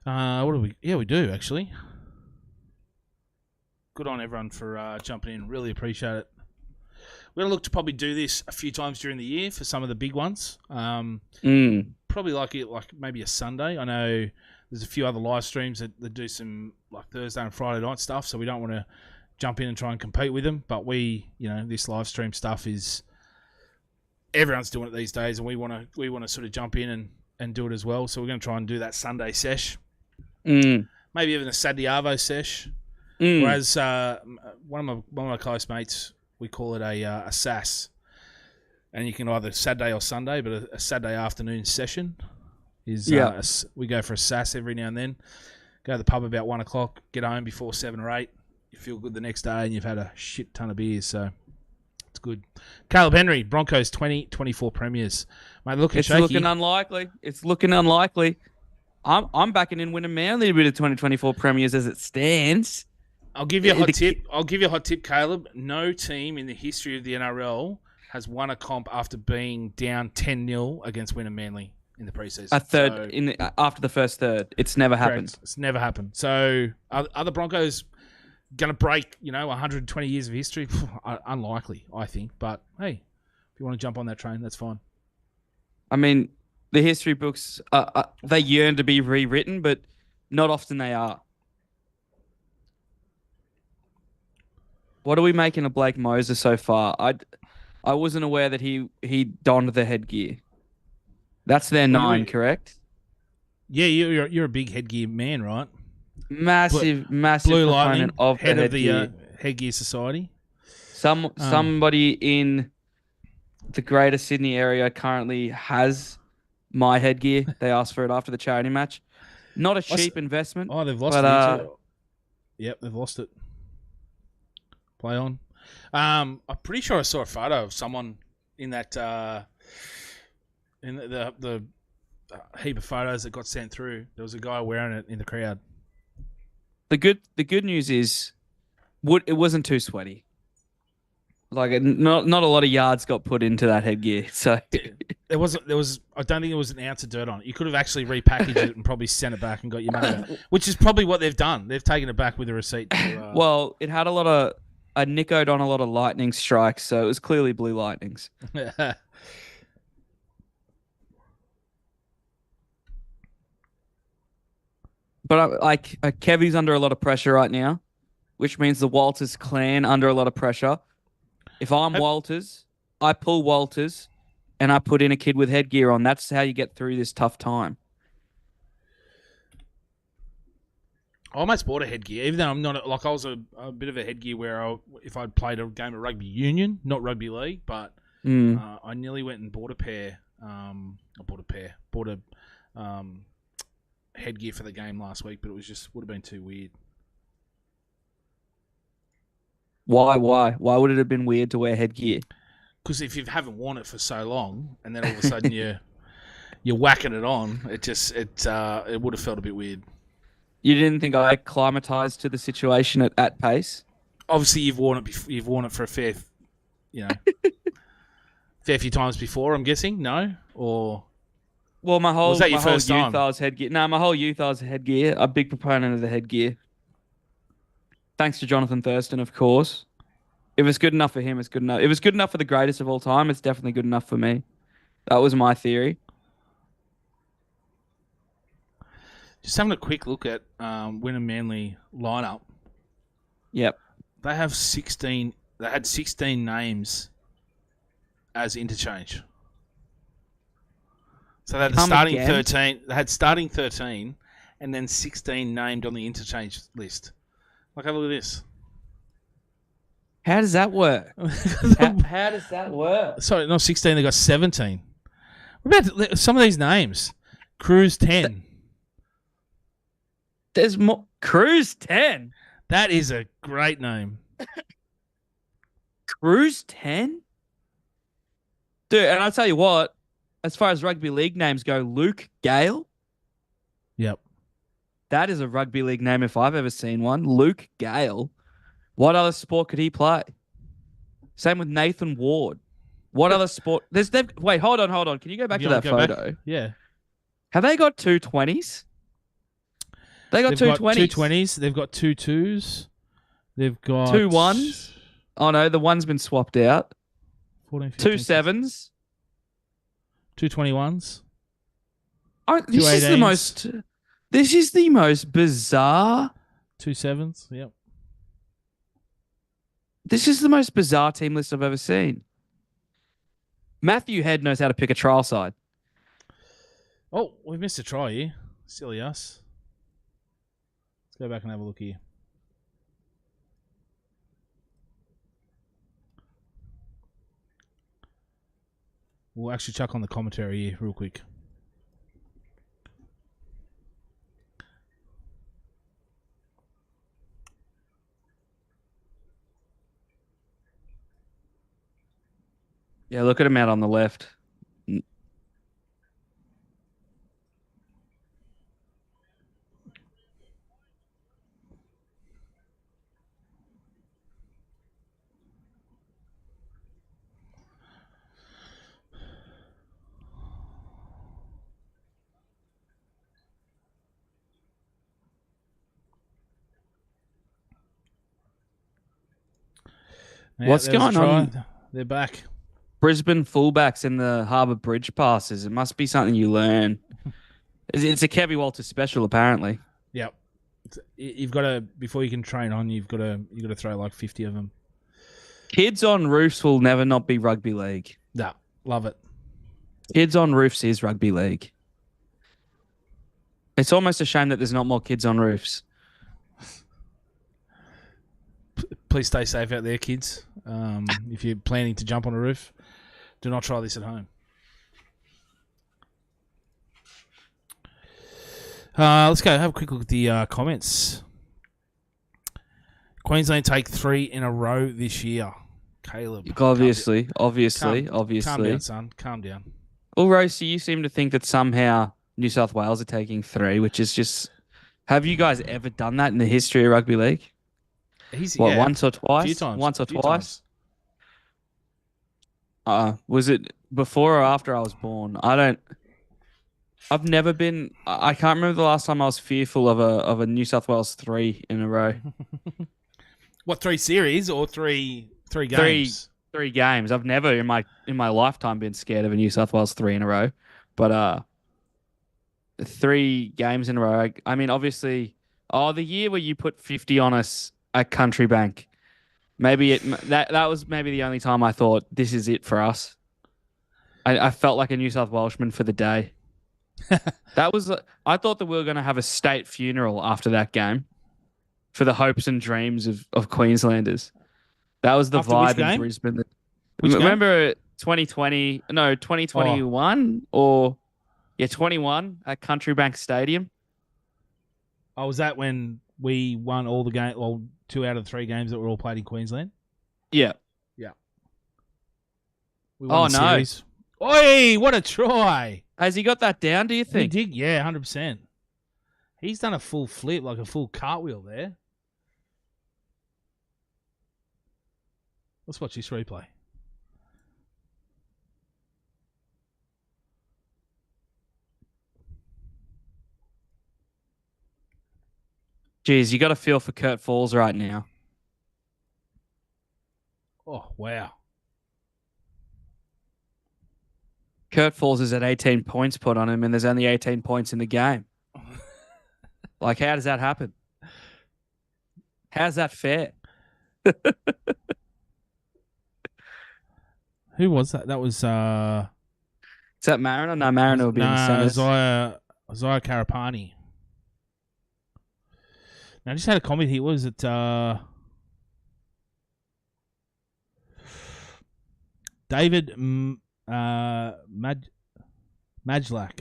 What do we? Yeah, we do actually. Good on everyone for jumping in. Really appreciate it. We're gonna look to probably do this a few times during the year for some of the big ones. Probably like maybe a Sunday. I know there's a few other live streams that do some like Thursday and Friday night stuff, so we don't want to jump in and try and compete with them. But this live stream stuff is everyone's doing it these days, and we want to sort of jump in and do it as well. So we're going to try and do that Sunday sesh, maybe even a Saturday Arvo sesh. Whereas one of my close mates, we call it a SAS, and you can either Saturday or Sunday, but a Saturday afternoon session is we go for a SAS every now and then. Go to the pub about 1 o'clock, get home before 7 or 8. You feel good the next day, and you've had a shit ton of beers, so it's good. Caleb Henry, Broncos 2024 premiers. Mate, looking shaky. It's looking unlikely. I'm backing in winning Manly with the 2024 premiers as it stands. I'll give you a hot tip, Caleb. No team in the history of the NRL has won a comp after being down 10-0 against Wynnum Manly in the preseason. After the first third. It's never happened. Correct. It's never happened. So are the Broncos going to break, 120 years of history? Unlikely, I think. But hey, if you want to jump on that train, that's fine. I mean, the history books, they yearn to be rewritten, but not often they are. What are we making of Blake Moses so far? I wasn't aware that he donned the headgear. That's their 9, correct? Yeah, you're a big headgear man, right? Massive Blue Lightning of head the of headgear. the Headgear Society. Somebody in the Greater Sydney area currently has my headgear. They asked for it after the charity match. Not a cheap investment. Oh, they've lost it. Yep, they've lost it. Play on. I'm pretty sure I saw a photo of someone in that in the heap of photos that got sent through. There was a guy wearing it in the crowd. The good news is, it wasn't too sweaty. Like not a lot of yards got put into that headgear. So there was. I don't think there was an ounce of dirt on it. You could have actually repackaged it and probably sent it back and got your money back, which is probably what they've done. They've taken it back with a receipt. Well, it had nickoed on a lot of lightning strikes, so it was clearly blue lightnings. But Kevy's under a lot of pressure right now, which means the Walters clan under a lot of pressure. If I'm Walters, I pull Walters and I put in a kid with headgear on. That's how you get through this tough time. I almost bought a headgear, even though I'm not I was a bit of a headgear where if I'd played a game of rugby union, not rugby league, but I nearly went and bought a pair. Bought a headgear for the game last week, but it would have been too weird. Why would it have been weird to wear headgear? Because if you haven't worn it for so long, and then all of a sudden you're whacking it on, it would have felt a bit weird. You didn't think I acclimatized to the situation at pace? Obviously, you've worn it for a fair few times before. I'm guessing, no, or well, my whole was that your first youth time? I was headgear. No, my whole youth I was headgear. A big proponent of the headgear. Thanks to Jonathan Thurston, of course. If it's good enough for him, it's good enough. If it's good enough for the greatest of all time, it's definitely good enough for me. That was my theory. Just having a quick look at Wynnum Manly lineup. Yep. They have 16. They had 16 names as interchange. So they had starting 13. They had starting 13, and then 16 named on the interchange list. Like, have a look at this. How does that work? How does that work? Sorry, not 16. They got 17. What about some of these names? Cruz 10. There's more. Cruz 10. That is a great name. Cruz 10? Dude, and I'll tell you what, as far as rugby league names go, Luke Gale. Yep. That is a rugby league name if I've ever seen one. Luke Gale. What other sport could he play? Same with Nathan Ward. What other sport? Wait, hold on. Can you go back to that Go back. photo? Yeah. Have they got 220s? They got They've two got 20s. 220s. They've got 2 2s. They've got 2 1s. Oh no, the one's been swapped out. 14, 15, 2 7s. 221s. Oh, Two this is the 18s. most. This is the most bizarre. 2 7s. Yep. This is the most bizarre team list I've ever seen. Matthew Head knows how to pick a trial side. Oh, we've missed a try here. Silly us. Let's go back and have a look here. We'll actually chuck on the commentary here real quick. Yeah, look at him out on the left. Yeah, What's there's a going try. on? They're back. Brisbane fullbacks in the Harbour Bridge passes. It must be something you learn. It's a Kevy Walter special, apparently. Yep. You've got to, before you can train on, you've got to throw like 50 of them. Kids on roofs will never not be rugby league. Nah, love it. Kids on roofs is rugby league. It's almost a shame that there's not more kids on roofs. Please stay safe out there, kids. If you're planning to jump on a roof, do not try this at home. Let's go have a quick look at the comments. Queensland take 3 in a row this year. Caleb. Obviously. Calm down, son. Calm down. Well, Rosie, you seem to think that somehow New South Wales are taking 3, which is just... Have you guys ever done that in the history of rugby league? Once or twice? A few times. Once or twice? Was it before or after I was born? I've never been... I can't remember the last time I was fearful of a New South Wales 3 in a row. What, 3 series or three games? Three games. I've never in my lifetime been scared of a New South Wales 3 in a row. But 3 games in a row. I mean, obviously, the year where you put 50 on us at Country Bank, that was maybe the only time I thought this is it for us. I felt like a New South Welshman for the day. I thought that we were going to have a state funeral after that game for the hopes and dreams of Queenslanders. That was the After vibe which in game? Brisbane. Remember 2021 or 21 at Country Bank Stadium. Oh, was that when we won all the game? Well, 2 out of the 3 games that were all played in Queensland. Yeah. We won the series. Oi! What a try! Has he got that down? Do you think? He did, yeah, 100%. He's done a full flip, like a full cartwheel there. Let's watch this replay. Jeez, you got to feel for Kurt Falls right now. Oh, wow. Kurt Falls is at 18 points put on him, and there's only 18 points in the game. Like, how does that happen? How's that fair? Who was that? That was... Is that Mariner? No, Mariner will be in the centres. Isaiah Karapani. Now, I just had a comment here. Was it David Majlak?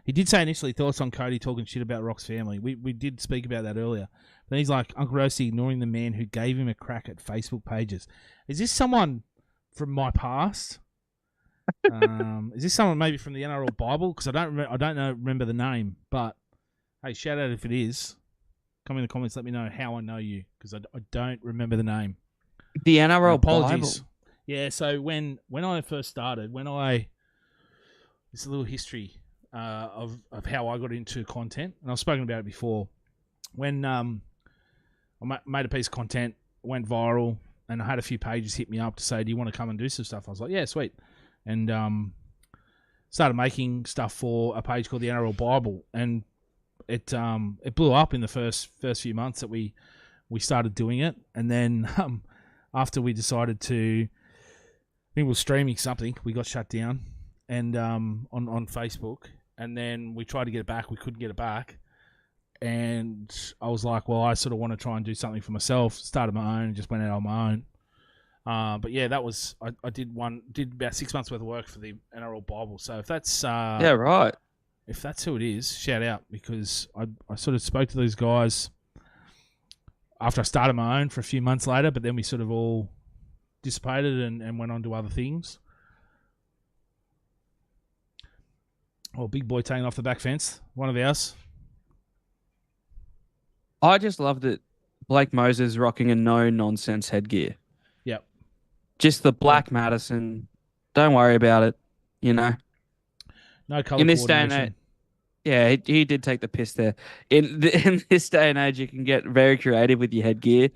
He did say initially thoughts on Cody talking shit about Rock's family. We did speak about that earlier. Then he's like, Uncle Rosie ignoring the man who gave him a crack at Facebook pages. Is this someone from my past? Is this someone maybe from the NRL Bible? Because I don't remember the name. But hey, shout out if it is. Come in the comments. Let me know how I know you because I don't remember the name. The NRL Apologies. Bible. Yeah, so when I first started, when I it's a little history of how I got into content, and I've spoken about it before. When made a piece of content, went viral, and I had a few pages hit me up to say, "Do you want to come and do some stuff?" I was like, "Yeah, sweet," and started making stuff for a page called the NRL Bible, and it blew up in the first few months that we started doing it, and then after we decided to, I think we were streaming something, we got shut down, and on Facebook, and then we tried to get it back, we couldn't get it back, and I was like, well, I sort of want to try and do something for myself, started my own, just went out on my own. But yeah, that was I did about 6 months worth of work for the NRL Bible. So if that's Yeah, right. if that's who it is, shout out, because I sort of spoke to these guys after I started my own for a few months later, but then we sort of all dissipated and went on to other things. Oh, big boy taking off the back fence, one of ours. I just love that Blake Moses rocking a no nonsense headgear. Yep. Just the black Madison. Don't worry about it. You know, No colour in this day and coordination. age, yeah, he did take the piss there. In this day and age, you can get very creative with your headgear.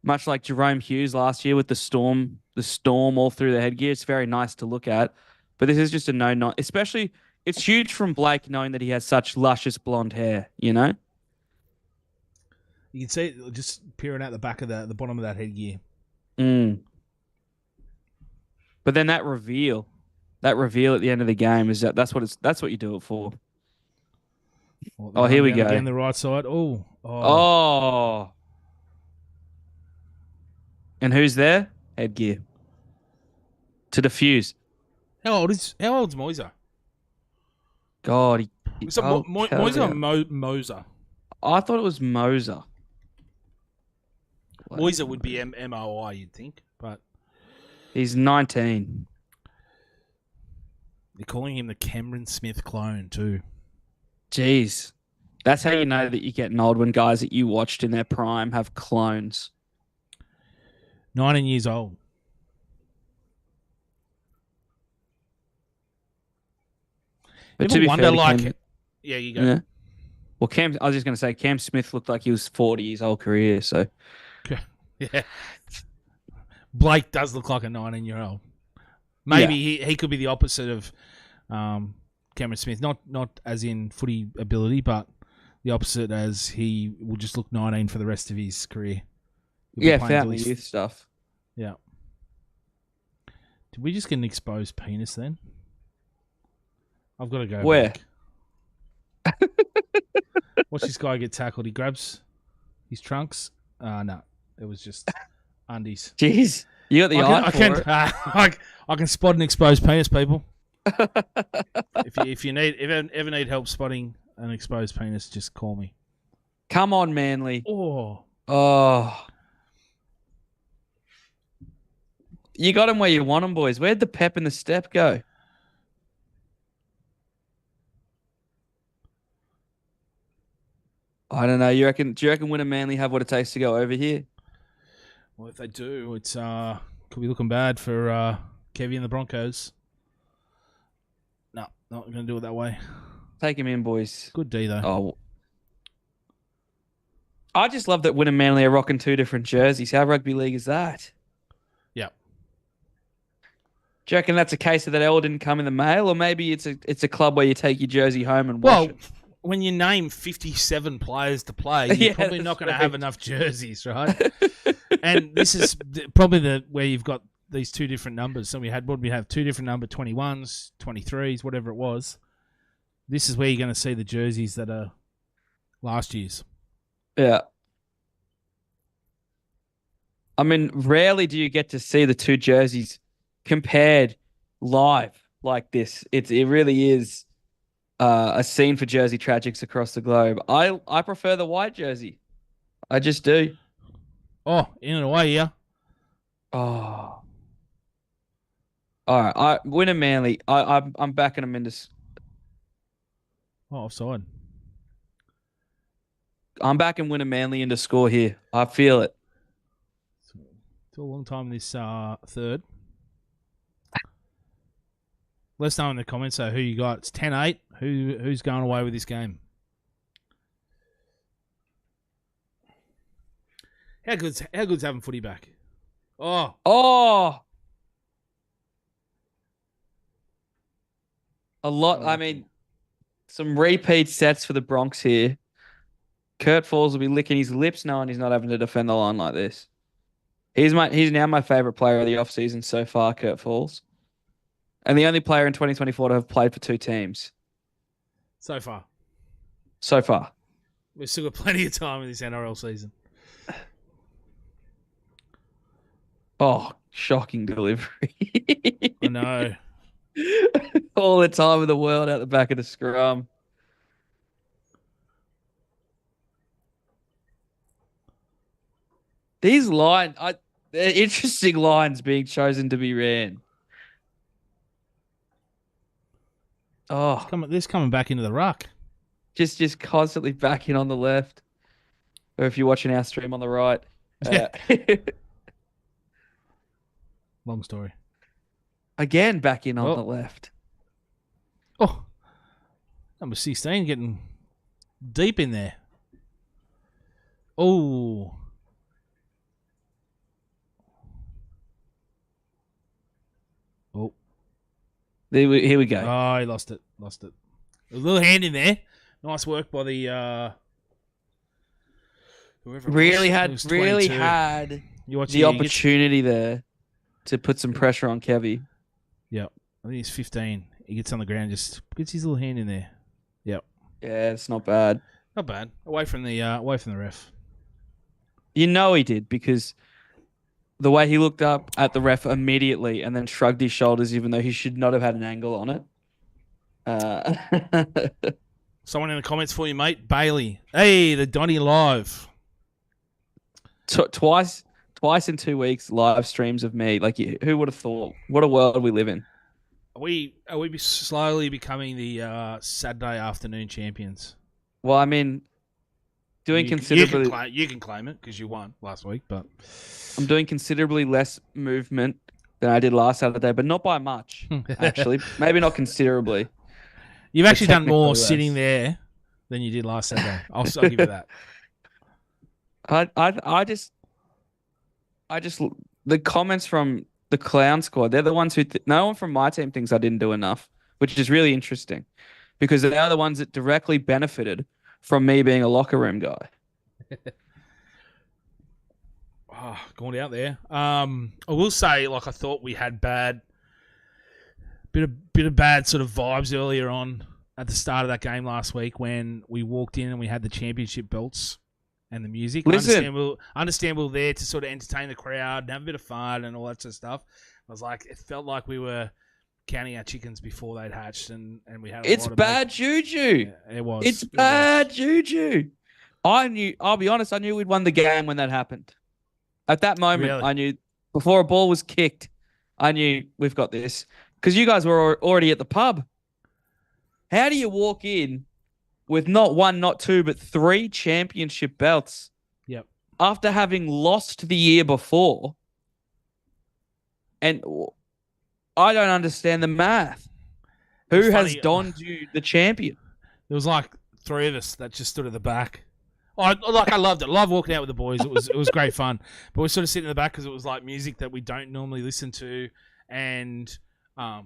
Much like Jerome Hughes last year with the storm all through the headgear. It's very nice to look at. But this is just a no not, especially it's huge from Blake knowing that he has such luscious blonde hair, you know? You can see it just peering out the back of the bottom of that headgear. Mm. But then that reveal at the end of the game is that's what you do it for. Well, Oh, here we go. Again, the right side. Oh. Oh. And who's there? Headgear. To defuse. How old's Moiser? God, Is it Moiser or Moser? I thought it was Moser. Moiser would be MOI, you'd think, but he's 19. They're calling him the Cameron Smith clone too. Jeez. That's how you know that you're getting old, when guys that you watched in their prime have clones. 19 years old. But to be wonder, fair, like, yeah, you go. Yeah. Well, I was just going to say, Cam Smith looked like he was 40 his whole career, so. Yeah. Blake does look like a 19-year-old. Maybe he could be the opposite of Cameron Smith. Not as in footy ability, but the opposite, as he will just look 19 for the rest of his career. Family youth stuff. Yeah. Did we just get an exposed penis then? I've got to go. Where? Watch this guy get tackled. He grabs his trunks. No, it was just undies. Jeez, you got the eye for it. I can spot an exposed penis, people. if you ever need help spotting an exposed penis, just call me. Come on, Manly. Oh. You got him where you want him, boys. Where'd the pep and the step go? I don't know. Do you reckon Winner Manly have what it takes to go over here? Well, if they do, it's could be looking bad for Kevy and the Broncos. No, not going to do it that way. Take him in, boys. Good D, though. Oh. I just love that Winner Manly are rocking two different jerseys. How rugby league is that? Yeah. Do you reckon that's a case of that L didn't come in the mail, or maybe it's a club where you take your jersey home and wash it? When you name 57 players to play, you're probably not going to have enough jerseys, right? And this is probably where you've got these two different numbers. So we have two different number 21s, 23s, whatever it was. This is where you're going to see the jerseys that are last year's. Yeah. I mean, rarely do you get to see the two jerseys compared live like this. It really is a scene for jersey tragics across the globe. I prefer the white jersey. I just do. Oh, in and away, yeah. Oh. All right. Winner Manly. I'm backing them into. Oh, offside. I'm backing Winner Manly into score here. I feel it. Still a long time this third. Let us know in the comments who you got. It's 10-8. Who's going away with this game? How good's having footy back? Oh. A lot. I mean, some repeat sets for the Bronx here. Kurt Falls will be licking his lips knowing he's not having to defend the line like this. He's now my favourite player of the offseason so far, Kurt Falls. And the only player in 2024 to have played for 2 teams. So far. We've still got plenty of time in this NRL season. Oh, shocking delivery. I know. All the time in the world out the back of the scrum. These lines, they're interesting lines being chosen to be ran. Oh, this coming back into the ruck. Just constantly backing on the left, or if you're watching our stream on the right. Long story. Again, back in on the left. Oh, number 16 getting deep in there. Oh. Oh. Here we go. Oh, he lost it. A little hand in there. Nice work by the whoever really had the opportunity there to put some pressure on Kevy. Yep. I think he's 15. He gets on the ground, just gets his little hand in there. Yep. Yeah, it's not bad. Not bad. Away from the ref. You know he did, because the way he looked up at the ref immediately and then shrugged his shoulders, even though he should not have had an angle on it. Someone in the comments for you, mate. Bailey. Hey, the Donny live. Twice in 2 weeks, live streams of me. Like, who would have thought? What a world we live in. Are we slowly becoming the Saturday afternoon champions? Well, I mean, considerably. You can claim it because you won last week, but I'm doing considerably less movement than I did last Saturday, but not by much. Actually, maybe not considerably. You've actually done more sitting there than you did last Saturday. I'll give you that. I just the comments from the clown squad, they're the ones who no one from my team thinks I didn't do enough, which is really interesting, because they're the ones that directly benefited from me being a locker room guy. Going out there. I will say, I thought we had bit of bad sort of vibes earlier on at the start of that game last week when we walked in and we had the championship belts and the music. Listen, I understand we were there to sort of entertain the crowd and have a bit of fun and all that sort of stuff. It felt like we were counting our chickens before they'd hatched, and we had. It's bad juju. Yeah, it was. It's bad juju. I'll be honest. I knew we'd won the game when that happened. At that moment, Really? I knew before a ball was kicked, I knew we've got this, because you guys were already at the pub. How do you walk in with not 1, not 2, but 3 championship belts? Yep. After having lost the year before, and I don't understand the math. Who has donned you the champion? There was 3 of us that just stood at the back. I loved it. I love walking out with the boys. It was great fun. But we're sort of sitting in the back because it was music that we don't normally listen to, and a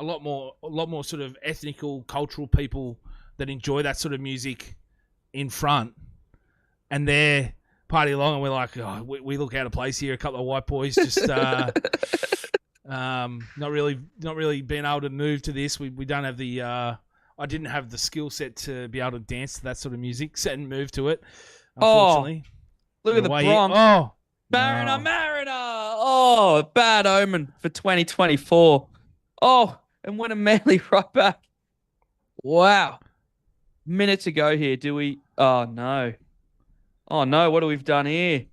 lot more sort of ethnical, cultural people that enjoy that sort of music in front, and they're party along, and we're like, we look out of place here. A couple of white boys just not really being able to move to this. We don't have the. I didn't have the skill set to be able to dance to that sort of music, set and move to it. Unfortunately, look at the Bronx. Mariner. Oh, bad omen for 2024. Oh, and win a Manly right back. Wow. Minute to go here. Do we? Oh no. Oh no. What have we done here?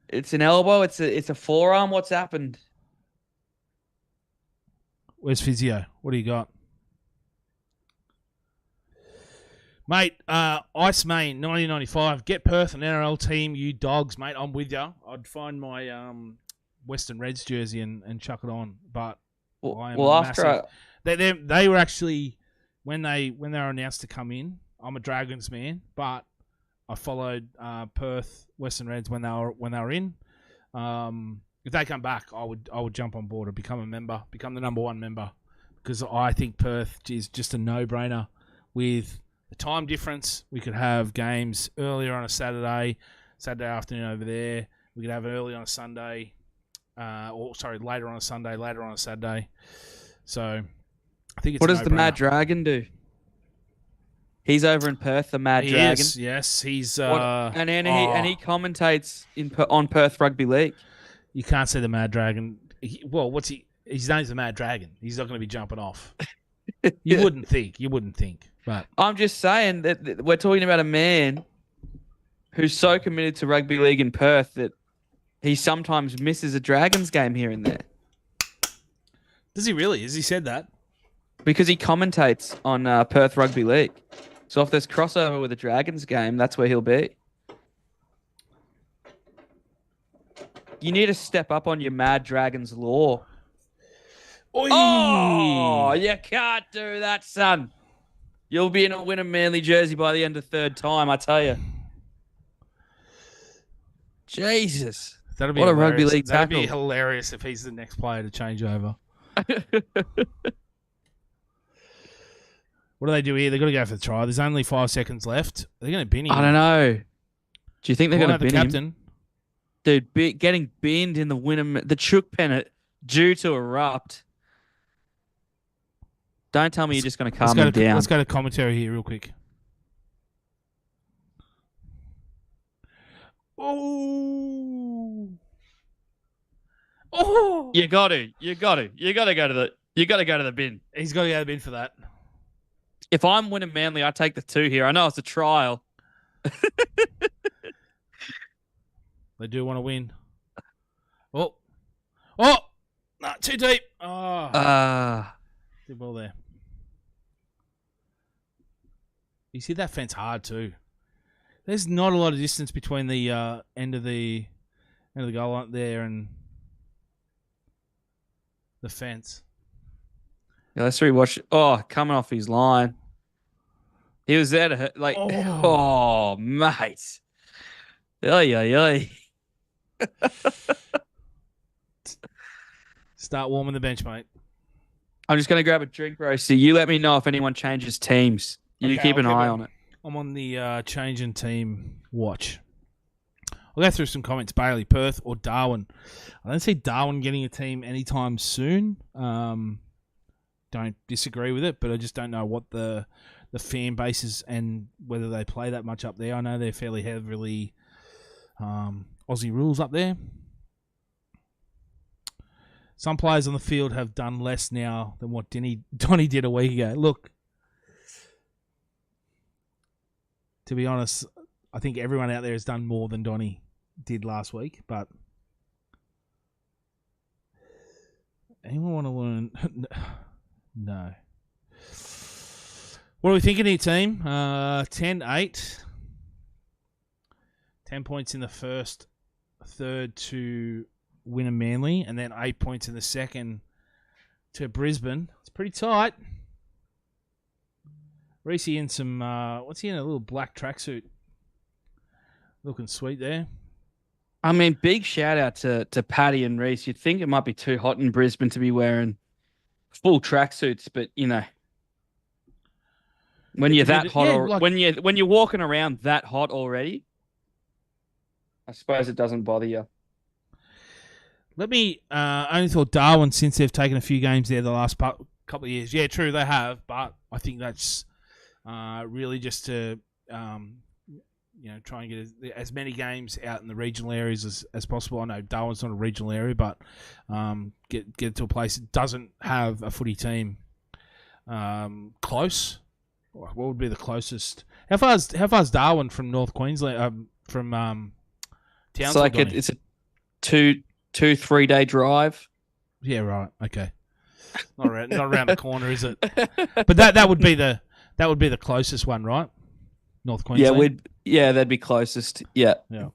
It's an elbow. It's a forearm. What's happened? Where's physio? What do you got? Mate, Ice Main, 1995. Get Perth an NRL team, you dogs, mate. I'm with you. I'd find my Western Reds jersey and chuck it on. But They were actually when they were announced to come in. I'm a Dragons man, but I followed Perth Western Reds when they were in. If they come back, I would jump on board and become a member, become the number 1 member, because I think Perth is just a no-brainer. With the time difference, we could have games earlier on a Saturday afternoon over there. We could have it early on a Sunday, later on a Sunday, later on a Saturday. So I think it's. What does the Mad Dragon do? He's over in Perth, the Mad Dragon. Yes, he's. He commentates on Perth Rugby League. You can't say the Mad Dragon. What's he? His name's the Mad Dragon. He's not going to be jumping off. You wouldn't think. But I'm just saying that we're talking about a man who's so committed to rugby league in Perth that he sometimes misses a Dragons game here and there. Does he really? Has he said that? Because he commentates on Perth Rugby League. So if there's crossover with a Dragons game, that's where he'll be. You need to step up on your Mad Dragons lore. Oy! Oh, you can't do that, son. You'll be in a Winner Manly jersey by the end of third time, I tell you. Jesus. What a rugby league tackle. That'd be hilarious if he's the next player to change over. What do they do here? They've got to go for the try. There's only 5 seconds left. They're going to bin him. I don't know. Do you think they're going to bin him? Captain. Dude, getting binned in the chook pennant due to erupt. Don't tell me you're just going to calm him down. Let's go to commentary here real quick. Oh! You got to go to the bin. He's got to go to the bin for that. If I'm winning Manly, I take the 2 here. I know it's a trial. They do want to win. No, too deep. Good ball there. You see that fence hard too. There's not a lot of distance between the end of the goal line there and the fence. Yeah, let's rewatch it. Oh, coming off his line. He was there to hurt, oh mate. Oy. Start warming the bench, mate. I'm just going to grab a drink, Roasty. You let me know if anyone changes teams. You keep an eye on it. I'm on the change in team watch. I'll go through some comments. Bailey, Perth or Darwin? I don't see Darwin getting a team anytime soon. Don't disagree with it, but I just don't know what the fan base is and whether they play that much up there. I know they're fairly heavily Aussie rules up there. Some players on the field have done less now than what Donny did a week ago. Look, to be honest, I think everyone out there has done more than Donny did last week. But anyone want to learn? No. What are we thinking here, team? 10-8. 10 points in the first third to Winner Manly, and then 8 points in the second to Brisbane. It's pretty tight. Reece in some, what's he in? A little black tracksuit. Looking sweet there. I mean, big shout out to Paddy and Reece. You'd think it might be too hot in Brisbane to be wearing full tracksuits, but you know, when you're that hot, when you're walking around that hot already, I suppose it doesn't bother you. Let me. I only thought Darwin, since they've taken a few games there the last couple of years. Yeah, true, they have, but I think that's really just to try and get as many games out in the regional areas as possible. I know Darwin's not a regional area, but get it to a place that doesn't have a footy team close. What would be the closest? How far is Darwin from North Queensland? From Townsville? It's a 2-3 day drive. Yeah, right. Okay. Not around the corner, is it? But that would be the closest one, right? North Queensland. Yeah, that'd be closest. Yeah. Yeah.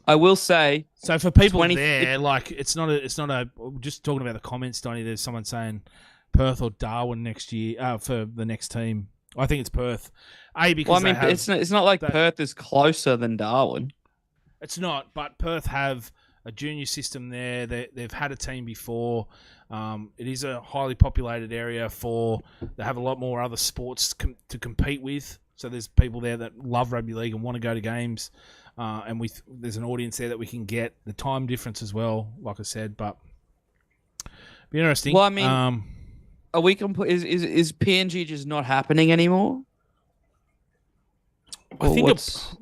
I will say. So for people there, like it's not a. Just talking about the comments, Donny. There's someone saying Perth or Darwin next year for the next team. I think it's Perth. Because it's not like Perth is closer than Darwin. It's not, but Perth have a junior system there. They've had a team before. It is a highly populated area they have a lot more other sports to compete with. So there's people there that love rugby league and want to go to games. And there's an audience there that we can get. The time difference as well, like I said, but be interesting. Well, I mean, are we is PNG just not happening anymore? I think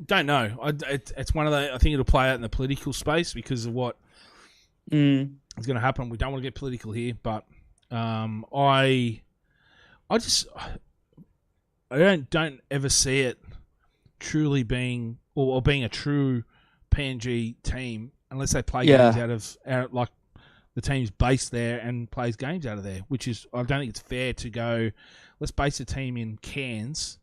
don't know. It's one of the. I think it'll play out in the political space because of what is going to happen. We don't want to get political here, but I don't ever see it truly being or being a true PNG team unless they play games out like the team's based there and plays games out of there. Which is I don't think it's fair to go. Let's base a team in Cairns.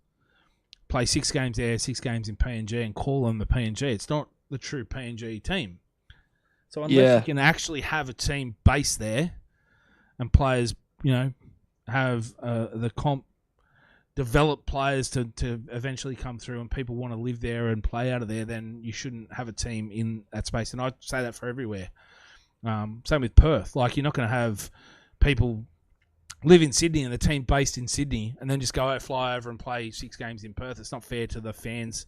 Play 6 games there, 6 games in PNG, and call them the PNG. It's not the true PNG team. So unless you can actually have a team based there, and players, have the comp develop players to eventually come through, and people want to live there and play out of there, then you shouldn't have a team in that space. And I say that for everywhere. Same with Perth. Like you're not going to have people live in Sydney and the team based in Sydney and then just fly over and play 6 games in Perth. It's not fair to the fans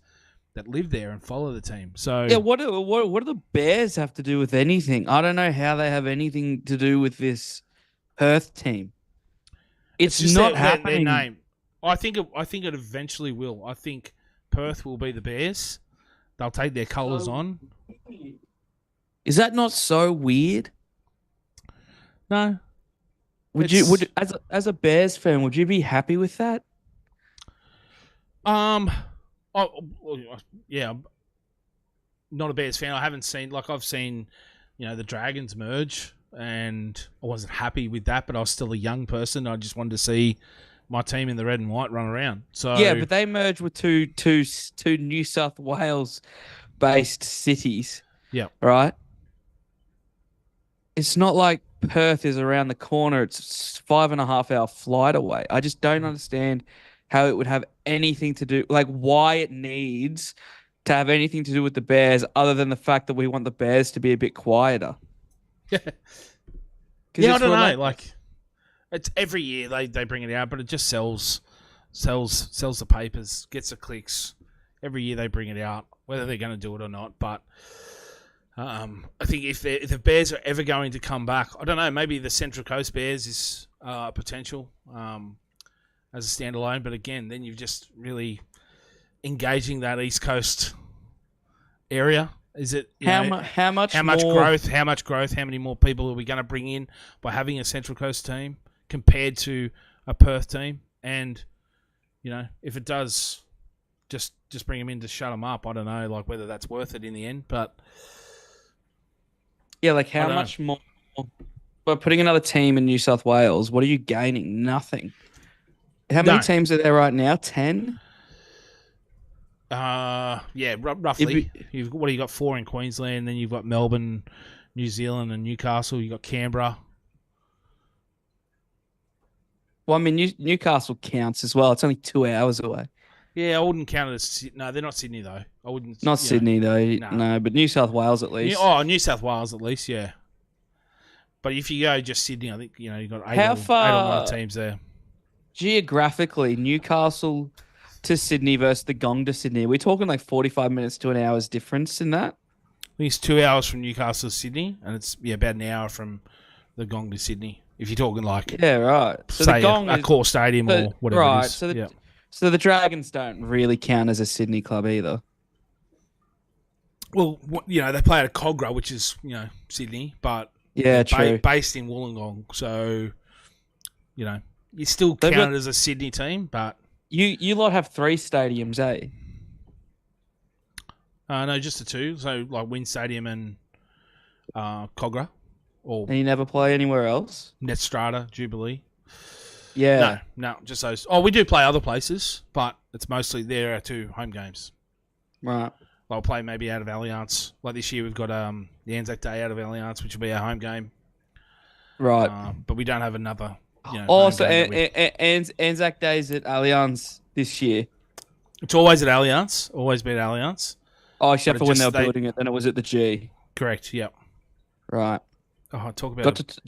that live there and follow the team. So what do the Bears have to do with anything? I don't know how they have anything to do with this Perth team. It's just not happening. Their name. I think it eventually will. I think Perth will be the Bears. They'll take their colours on. Is that not so weird? No. Would as a Bears fan, would you be happy with that? Yeah. Not a Bears fan. I haven't seen I've seen, the Dragons merge, and I wasn't happy with that, but I was still a young person. I just wanted to see my team in the red and white run around. So yeah, but they merged with two New South Wales based cities. Yeah. Right. It's not like Perth is around the corner. It's 5.5 hour flight away. I just don't understand how it would have anything to do, why it needs to have anything to do with the Bears, other than the fact that we want the Bears to be a bit quieter. Yeah, I don't know. It's every year they bring it out, but it just sells the papers, gets the clicks. Every year they bring it out, whether they're going to do it or not. But I think if the Bears are ever going to come back, I don't know. Maybe the Central Coast Bears is potential as a standalone, but again, then you're just really engaging that East Coast area. Is it how much growth? How much growth? How many more people are we going to bring in by having a Central Coast team compared to a Perth team? And if it does, just bring them in to shut them up. I don't know, whether that's worth it in the end, but. Yeah, how much more? By putting another team in New South Wales, what are you gaining? Nothing. How many teams are there right now? 10? Yeah, roughly. You've got 4 in Queensland, then you've got Melbourne, New Zealand, and Newcastle. You've got Canberra. Well, I mean, Newcastle counts as well. It's only 2 hours away. Yeah, I wouldn't count it as... No, they're not Sydney, though. I wouldn't... Not Sydney, though. No, but New South Wales, at least. New South Wales, at least, yeah. But if you go just Sydney, I think, you've got 8 or 9 teams there. Geographically, Newcastle to Sydney versus the Gong to Sydney, are we talking 45 minutes to an hour's difference in that? I think it's 2 hours from Newcastle to Sydney, and it's about an hour from the Gong to Sydney. If you're talking yeah, right. So say the Gong a core stadium or whatever it is. Right, so the Dragons don't really count as a Sydney club either. Well, they play at a Cogra, which is, Sydney, but true. Based in Wollongong. So, you still count it as a Sydney team, but... You lot have 3 stadiums, eh? No, just the 2. So, Wynn Stadium and Cogra. And you never play anywhere else? Netstrata, Jubilee. Yeah. No, just those. Oh, we do play other places, but it's mostly there are 2 home games. Right. I'll play maybe out of Allianz. This year we've got the Anzac Day out of Allianz, which will be our home game. Right. But we don't have another Oh, home so game that we. Anzac Day's at Allianz this year. It's always at Allianz. Always been Allianz. Oh, But except it for when they just were building it, then it was at the G. correct. Yep. Right. Oh, talk about Got a to.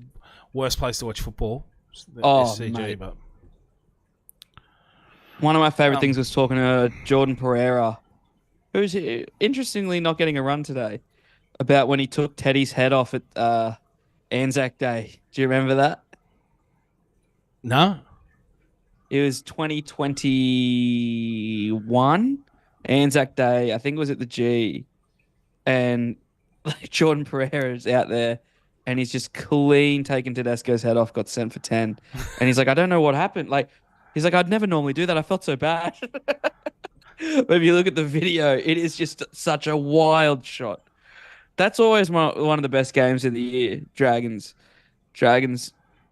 worst place to watch football. It's the Oh, SCG, mate. but One of my favorite um, things was talking to Jordan Pereira, who's interestingly not getting a run today, about when he took Teddy's head off at Anzac Day. Do you remember that? no. It was 2021 Anzac Day. I think it was at the G, and like Jordan Pereira is out there, and he's just clean taken Tedesco's head off. Got sent for 10, and he's like, I don't know what happened. Like, he's like, I'd never normally do that. I felt so bad. But if you look at the video, it is just such a wild shot. That's always one of the best games of the year. Dragons,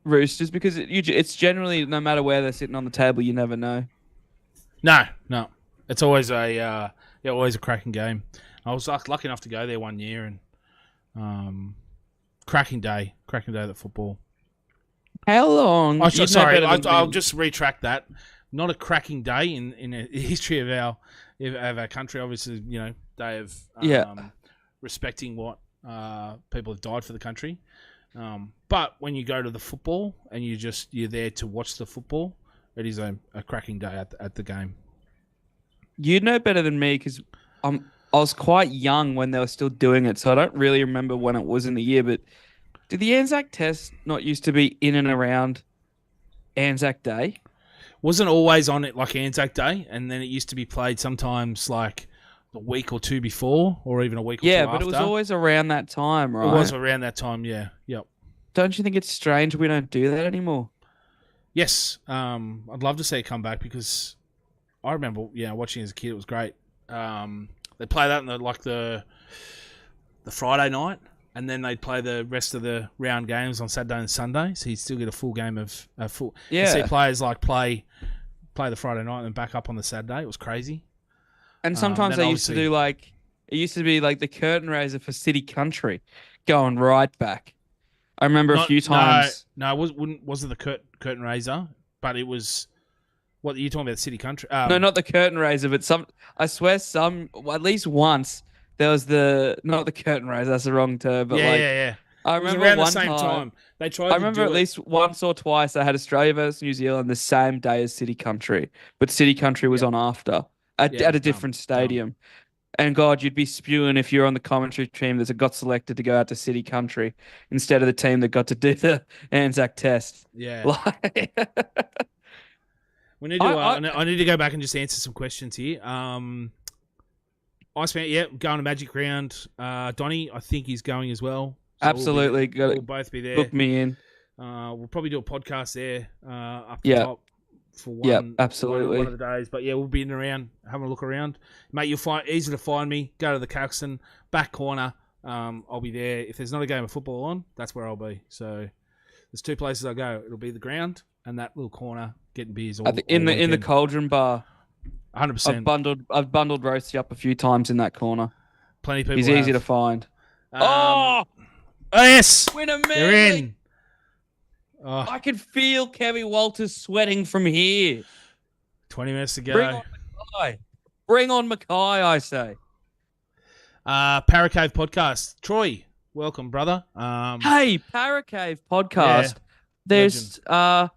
Roosters, because it's generally no matter where they're sitting on the table, you never know. No. It's always always a cracking game. I was lucky enough to go there one year, and cracking day of the football. How long? Oh, You'd know sorry, better than I'll me. just retract that. Not a cracking day in the history of our country. Obviously, day of Yeah. respecting what people have died for the country. But when you go to the football and you're there to watch the football, it is a cracking day at the game. You'd know better than me because I was quite young when they were still doing it, so I don't really remember when it was in the year. But did the Anzac Test not used to be in and around Anzac Day? Wasn't always on it like Anzac Day, and then it used to be played sometimes like a week or two before, or even a week or two Yeah, after. but it was always around that time, right? It was around that time, yeah. Yep. Don't you think it's strange we don't do that anymore? Yes, I'd love to see it come back because I remember, watching as a kid. It was great. They play that in the Friday night, and then they'd play the rest of the round games on Saturday and Sunday. So you'd still get a full game of full. Yeah. You see players like play the Friday night and then back up on the Saturday. It was crazy. And sometimes then they used to obviously- do it used to be like the curtain raiser for City Country, going right back. I remember a few times. No, it wasn't the curtain raiser, but it was. What are you talking about? City Country? No, not the curtain raiser, but I swear at least once there was not the curtain raiser. That's the wrong term, but yeah. I It was remember around one the same time. They tried. I remember at least once or twice they had Australia versus New Zealand the same day as City Country, but City Country was on after Yeah, at it a was different dumb. stadium. And God, you'd be spewing if you're on the commentary team that got selected to go out to City Country instead of the team that got to do the Anzac Test. Yeah. Like, We need to. I need to go back and just answer some questions here. Iceman, going to Magic Round. Donny, I think he's going as well. So absolutely, we'll both be there. book me in. We'll probably do a podcast there up the Yeah. top for one. Absolutely. One of the days. But yeah, we'll be in and around, having a look around, mate. You'll find easy to find me. Go to the Caxton back corner. I'll be there. If there's not a game of football on, that's where I'll be. So there's two places I go. It'll be the ground and that little corner getting beers. In the Cauldron Bar. 100%. I've bundled Roasty up a few times in that corner. Plenty of people. He's easy to find. Oh yes, Win a they're Manly! in. Oh, I can feel Kevin Walters sweating from here. 20 minutes to Bring go. on Mackay. Bring on Mackay, I say. Paracave podcast. Troy, welcome, brother. Hey, Paracave podcast. There's a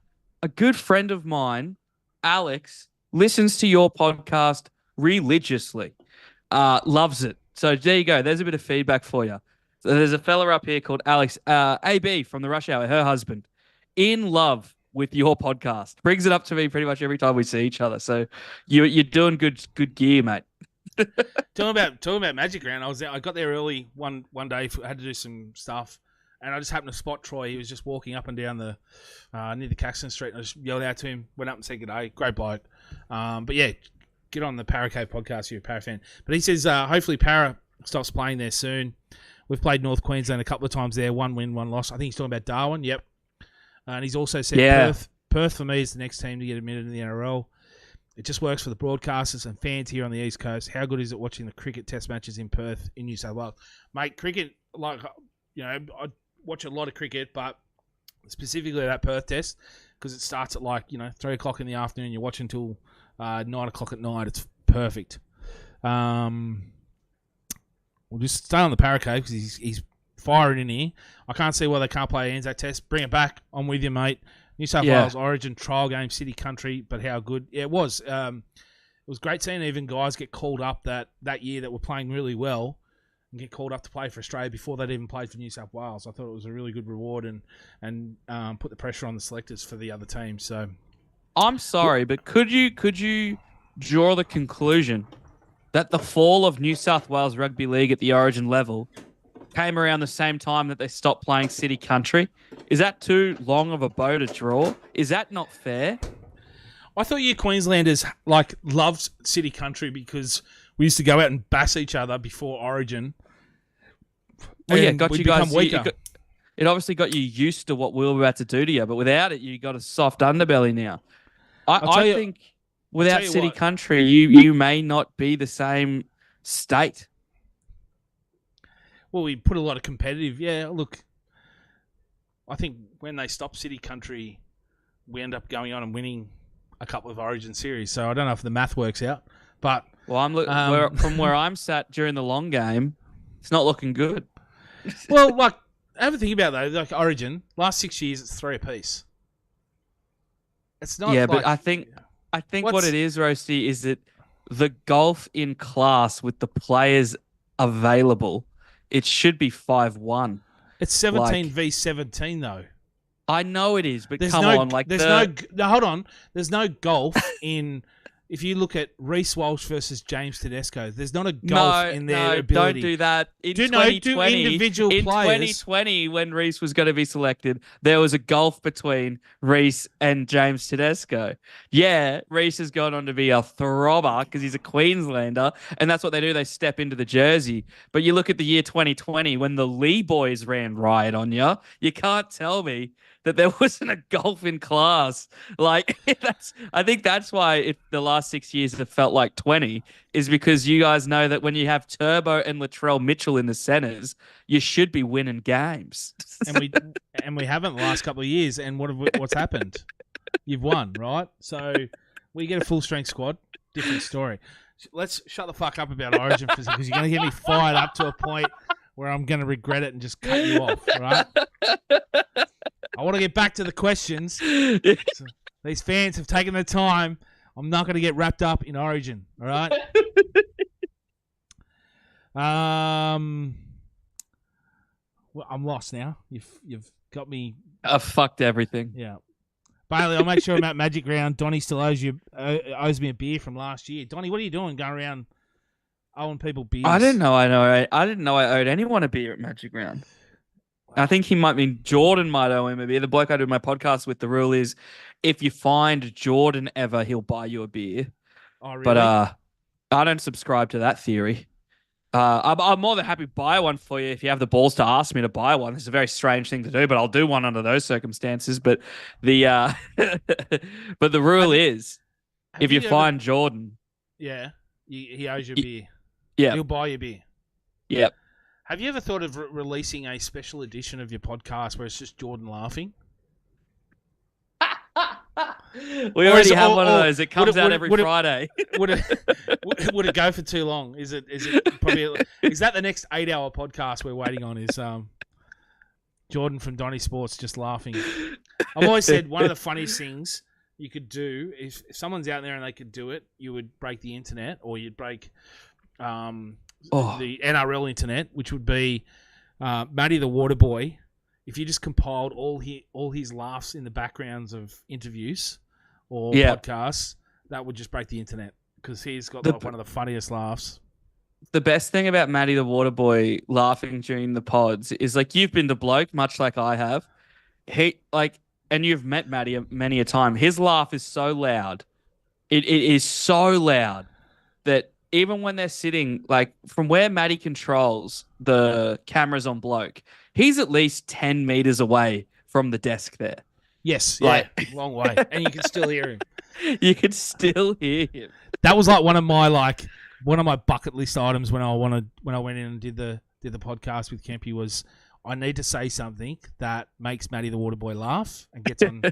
good friend of mine, Alex, listens to your podcast religiously. Loves it. So there you go. There's a bit of feedback for you. So there's a fella up here called Alex, AB from the Rush Hour, her husband, in love with your podcast. Brings it up to me pretty much every time we see each other. So you're doing good gear, mate. Talking about Magic Round, I got there early one day. Had to do some stuff, and I just happened to spot Troy. He was just walking up and down the near the Caxton Street, and I just yelled out to him. Went up and said good day. Great bloke. But yeah, get on the Paracave podcast if you're a Para fan. But he says hopefully Para stops playing there soon. We've played North Queensland a couple of times there. 1 win, 1 loss. I think he's talking about Darwin. Yep. And he's also said Perth for me is the next team to get admitted in the NRL. It just works for the broadcasters and fans here on the East Coast. How good is it watching the cricket test matches in Perth in New South Wales? Mate, cricket, I watch a lot of cricket, but specifically that Perth test, because it starts at 3:00 in the afternoon. You watch until 9:00 at night. It's perfect. We'll just stay on the Paracave because he's firing in here. I can't see why they can't play Anzac Test. Bring it back. I'm with you, mate. New South Wales Origin trial game, City Country, but how good? Yeah, it was. It was great seeing even guys get called up that year that were playing really well and get called up to play for Australia before they'd even played for New South Wales. I thought it was a really good reward and put the pressure on the selectors for the other teams. So, I'm sorry, but could you draw the conclusion that the fall of New South Wales Rugby League at the Origin level came around the same time that they stopped playing City Country? Is that too long of a bow to draw? Is that not fair? I thought you Queenslanders loved City Country because we used to go out and bash each other before Origin. Well, yeah, got you guys weaker. It obviously got you used to what we were about to do to you, but without it, you got a soft underbelly now. I think without City Country, you may not be the same state. Well, we put a lot of competitive. Yeah, look, I think when they stopped City Country, we end up going on and winning a couple of Origin series. So I don't know if the math works out, but from where I'm sat during the long game, it's not looking good. Well, have a think about it, though. Origin last 6 years, it's 3 apiece. It's not. Yeah, but I think what it is, Roasty, is that the golf in class with the players available, it should be 5-1. It's 17 v 17 though. I know it is, but hold on. There's no golf in. If you look at Reece Walsh versus James Tedesco, there's not a golf in their ability. Don't do that. In do 2020, when Reece was going to be selected, there was a golf between Reece and James Tedesco. Yeah, Reece has gone on to be a throbber because he's a Queenslander, and that's what they do. They step into the jersey. But you look at the year 2020 when the Lee boys ran riot on you. You can't tell me that there wasn't a golf in class. I think that's why the last 6 years have felt like 20 is because you guys know that when you have Turbo and Latrell Mitchell in the centers, you should be winning games. and we haven't the last couple of years. And what's happened? You've won, right? So we get a full strength squad. Different story. Let's shut the fuck up about Origin because you're going to get me fired up to a point where I'm going to regret it and just cut you off, right? I want to get back to the questions. So these fans have taken their time. I'm not going to get wrapped up in Origin, all right? Well, I'm lost now. You've got me. I've fucked everything. Yeah. Bailey, I'll make sure I'm at Magic Round. Donnie still owes me a beer from last year. Donnie, what are you doing going around owing people beers? I didn't know I owed anyone a beer at Magic Round. I think Jordan might owe him a beer. The bloke I do my podcast with, the rule is if you find Jordan ever, he'll buy you a beer. Oh, really? But I don't subscribe to that theory. I'm more than happy to buy one for you if you have the balls to ask me to buy one. It's a very strange thing to do, but I'll do one under those circumstances. But the rule is if you find Jordan. Yeah, he owes you a beer. Yeah. He'll buy you a beer. Yep. Have you ever thought of releasing a special edition of your podcast where it's just Jordan laughing? We already have one of those. It comes out every Friday. Would it go for too long? Is it probably? Is that the next 8-hour podcast we're waiting on? Is Jordan from Donny Sports just laughing? I've always said one of the funniest things you could do if someone's out there and they could do it, you would break the internet or you'd break the NRL internet, which would be Matty the Water Boy. If you just compiled all his laughs in the backgrounds of interviews or podcasts, that would just break the internet because he's got one of the funniest laughs. The best thing about Matty the Water Boy laughing during the pods is you've been the bloke, much like I have. And you've met Matty many a time. His laugh is so loud. It is so loud that even when they're sitting, from where Matty controls the cameras on bloke, he's at least 10 meters away from the desk there. Yes, long way. And you can still hear him. You can still hear him. That was one of my bucket list items when I went in and did the podcast with Kempy was I need to say something that makes Matty the Water Boy laugh and gets on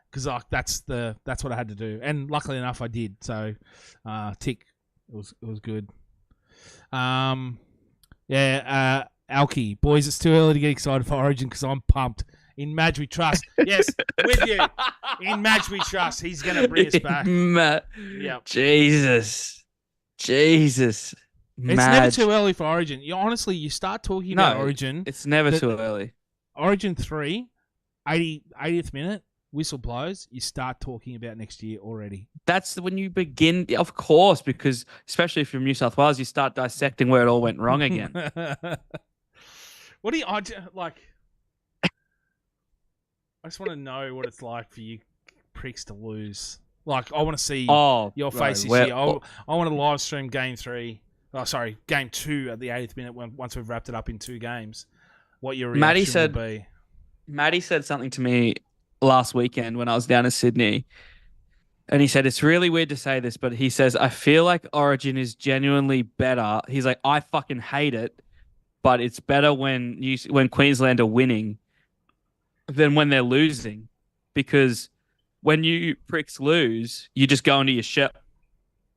because because that's what I had to do, and luckily enough, I did. So, tick, it was good. Alki, boys, it's too early to get excited for Origin because I'm pumped. In Madge we trust. Yes, with you. In Madge we trust. He's going to bring us back. Yep. Jesus. It's never too early for Origin. Honestly, you start talking about Origin. It's never too early. Origin 3, 80th minute, whistle blows. You start talking about next year already. That's when you begin, of course, because especially if you're from New South Wales, you start dissecting where it all went wrong again. What do you like? I just want to know what it's like for you pricks to lose. Like, I want to see your face this year. I want to live stream game 2 at the 80th minute once we've wrapped it up in 2 games. What your reaction would be. Maddie said something to me last weekend when I was down in Sydney. And he said, it's really weird to say this, but he says, I feel like Origin is genuinely better. He's like, I fucking hate it, but it's better when Queensland are winning than when they're losing, because when you pricks lose, you just go into your ship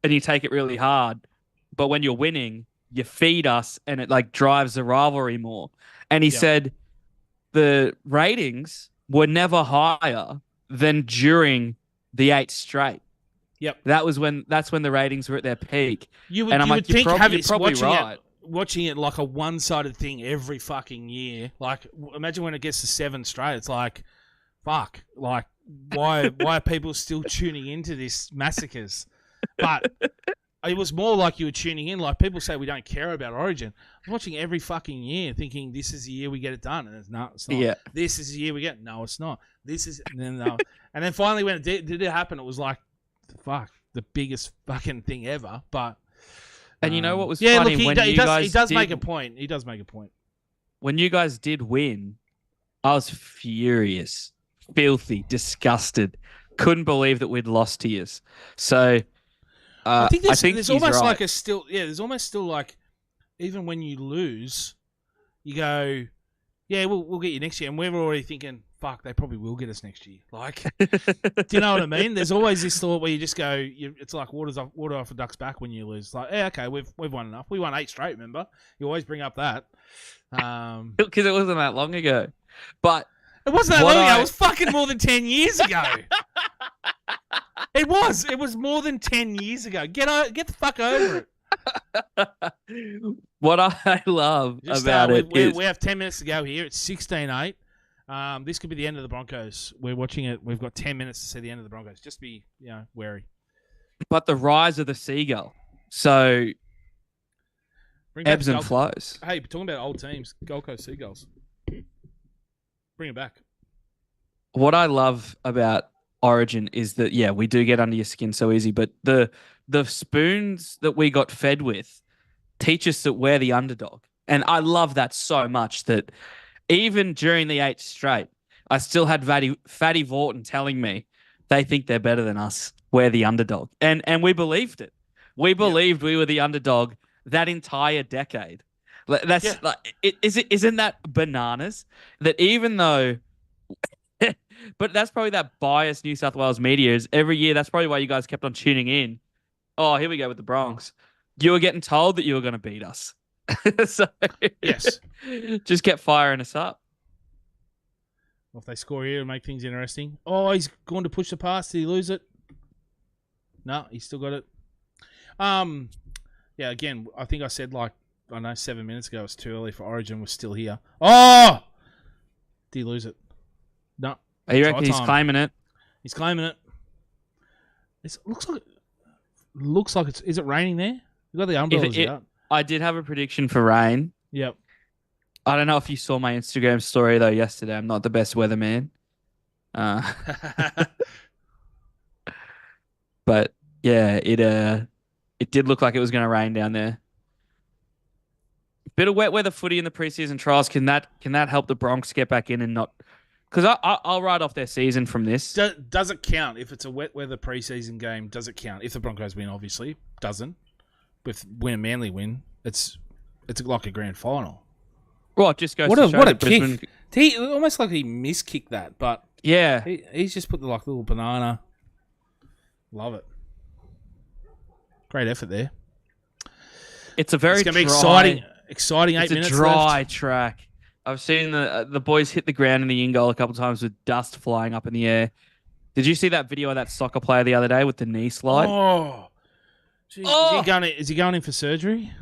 and you take it really hard. But when you're winning, you feed us and it like drives the rivalry more. And he said the ratings were never higher than during the 8 straight. Yep. That's when the ratings were at their peak. You're probably right. Watching it like a one-sided thing every fucking year. Like, imagine when it gets to 7 straight. It's like, fuck. Like, why are people still tuning into this massacres? But it was more like you were tuning in. Like, people say we don't care about Origin. I'm watching every fucking year thinking this is the year we get it done. And it's not. Yeah. This is the year we get. No, it's not. This is. No. And then finally when it did happen, it was like, fuck, the biggest fucking thing ever. But... And you know what was funny? Look, he does make a point. He does make a point. When you guys did win, I was furious, filthy, disgusted. Couldn't believe that we'd lost to you. So I think there's almost right. there's almost still like, even when you lose, you go, yeah, we'll get you next year. And we're already thinking, fuck, they probably will get us next year. Like, do you know what I mean? There's always this thought where you just go, it's like water off a duck's back when you lose. It's like, yeah, okay, we've won enough. We won 8 straight, remember? You always bring up that. Because it wasn't that long ago. But it wasn't that long ago. It was fucking more than 10 years ago. It was. It was more than 10 years ago. Get the fuck over it. What I love about it is... We have 10 minutes to go here. It's 16-8. This could be the end of the Broncos. We're watching it. We've got 10 minutes to see the end of the Broncos. Just be, wary. But the rise of the seagull. So, ebbs and flows. Hey, talking about old teams, Gold Coast Seagulls. Bring it back. What I love about Origin is that, we do get under your skin so easy, but the spoons that we got fed with teach us that we're the underdog. And I love that so much that even during the 8 straight, I still had Fatty Vorton telling me they think they're better than us. We're the underdog. And we believed it. We believed we were the underdog that entire decade. Isn't that bananas? That even though... but that's probably that biased New South Wales media is every year. That's probably why you guys kept on tuning in. Oh, here we go with the Bronx. You were getting told that you were going to beat us. So, yes. Just kept firing us up. Well, if they score here and make things interesting. Oh, he's going to push the pass. Did he lose it? No, he's still got it. Again, I think I said 7 minutes ago it's too early for Origin. We're still here. Oh! Did he lose it? No. You reckon he's claiming it? He's claiming it. Looks like it's... Is it raining there? You got the umbrellas out. I did have a prediction for rain. Yep. I don't know if you saw my Instagram story, though, yesterday. I'm not the best weatherman. But, it did look like it was going to rain down there. Bit of wet weather footy in the preseason trials. Can that help the Bronx get back in and not... Because I'll write off their season from this. Does it count if it's a wet weather preseason game? Does it count if the Broncos win? Obviously, doesn't. With a Manly win, it's like a grand final. Well, it just goes. What a kick! He almost like he miskicked that, but Yeah. He's just put the like little banana. Love it. Great effort there. It's a very It's going to be dry, exciting 8 it's a minutes dry left. track. I've seen the boys hit the ground in the in goal a couple of times with dust flying up in the air. Did you see that video of that soccer player the other day with the knee slide? Oh, jeez, Oh, is he going in for surgery?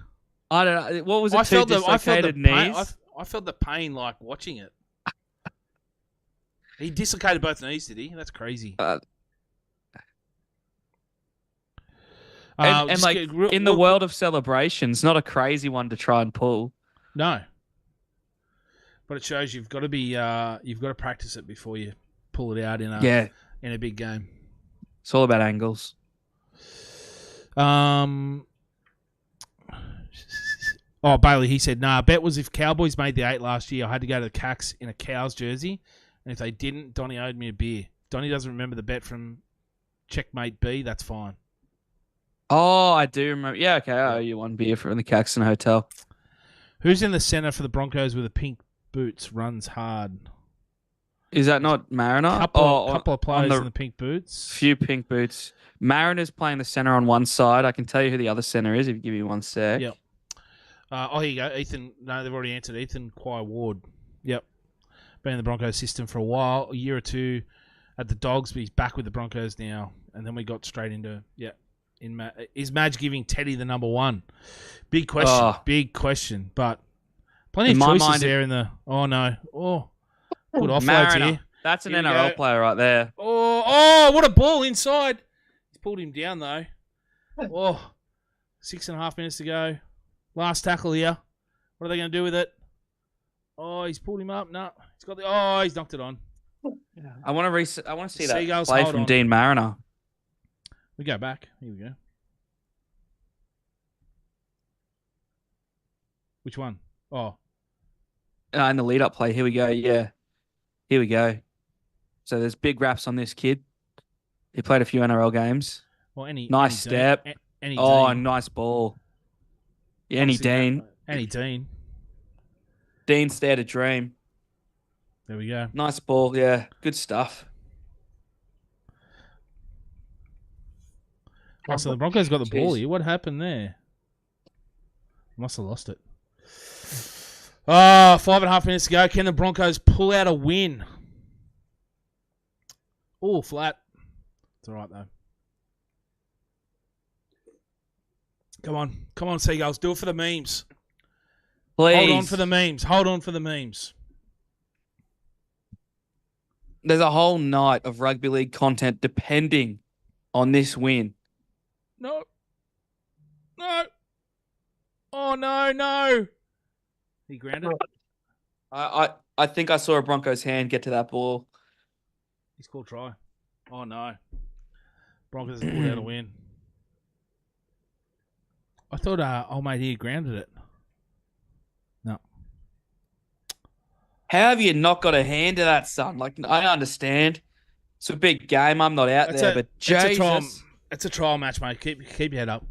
I don't know. What was it? I Two felt the dislocated pain. knees. I felt the pain like watching it. He dislocated both knees, did he? That's crazy. And like in the world of celebrations, not a crazy one to try and pull. No, but it shows you've got to be you've got to practice it before you pull it out in a big game. It's all about angles. Oh, Bailey, he said, nah, bet was if Cowboys made the 8 last year, I had to go to the Cax in a Cows jersey. And if they didn't, Donnie owed me a beer. Donnie doesn't remember the bet from Checkmate B. That's fine. Oh, I do remember. Yeah, okay. I owe you one beer from the Caxton Hotel. Who's in the center for the Broncos with the pink boots? Runs hard. Is that not Mariner? Couple of players in the pink boots. Few pink boots. Mariner's playing the center on one side. I can tell you who the other center is if you give me 1 sec. Yep. Here you go. Ethan. No, they've already answered. Ethan Quai Ward. Yep. Been in the Broncos system for a while, a year or two at the Dogs, but he's back with the Broncos now. And then we got straight into, is Madge giving Teddy the number 1? Big question. Big question. But plenty of choices there in the, oh no. Oh, good offloads here. That's an NRL player right there. Oh, what a ball inside. He's pulled him down though. 6.5 minutes to go. Last tackle here. What are they going to do with it? Oh, he's pulled him up. No, he's got the. He's knocked it on. I want to see that Seagulls, play from Dean Mariner. We go back. Here we go. Which one? Oh, in the lead-up play. Here we go. Yeah, here we go. So there's big raps on this kid. He played a few NRL games. Well, nice step. Nice ball. Yeah, Dean. Dean. Dean stared a dream. There we go. Nice ball. Yeah, good stuff. Oh, so the Broncos got the ball here. What happened there? Must have lost it. 5.5 minutes to go. Can the Broncos pull out a win? Oh, flat. It's all right, though. Come on, Seagulls. Do it for the memes. Please. Hold on for the memes. There's a whole night of rugby league content depending on this win. No. Oh, no. He grounded. I think I saw a Broncos hand get to that ball. He's called try. Oh, no. Broncos have pulled out a win. I thought old mate here grounded it. No. How have you not got a hand to that, son? Like, I understand. It's a big game. I'm not out there, but Jesus. It's a trial match, mate. Keep your head up.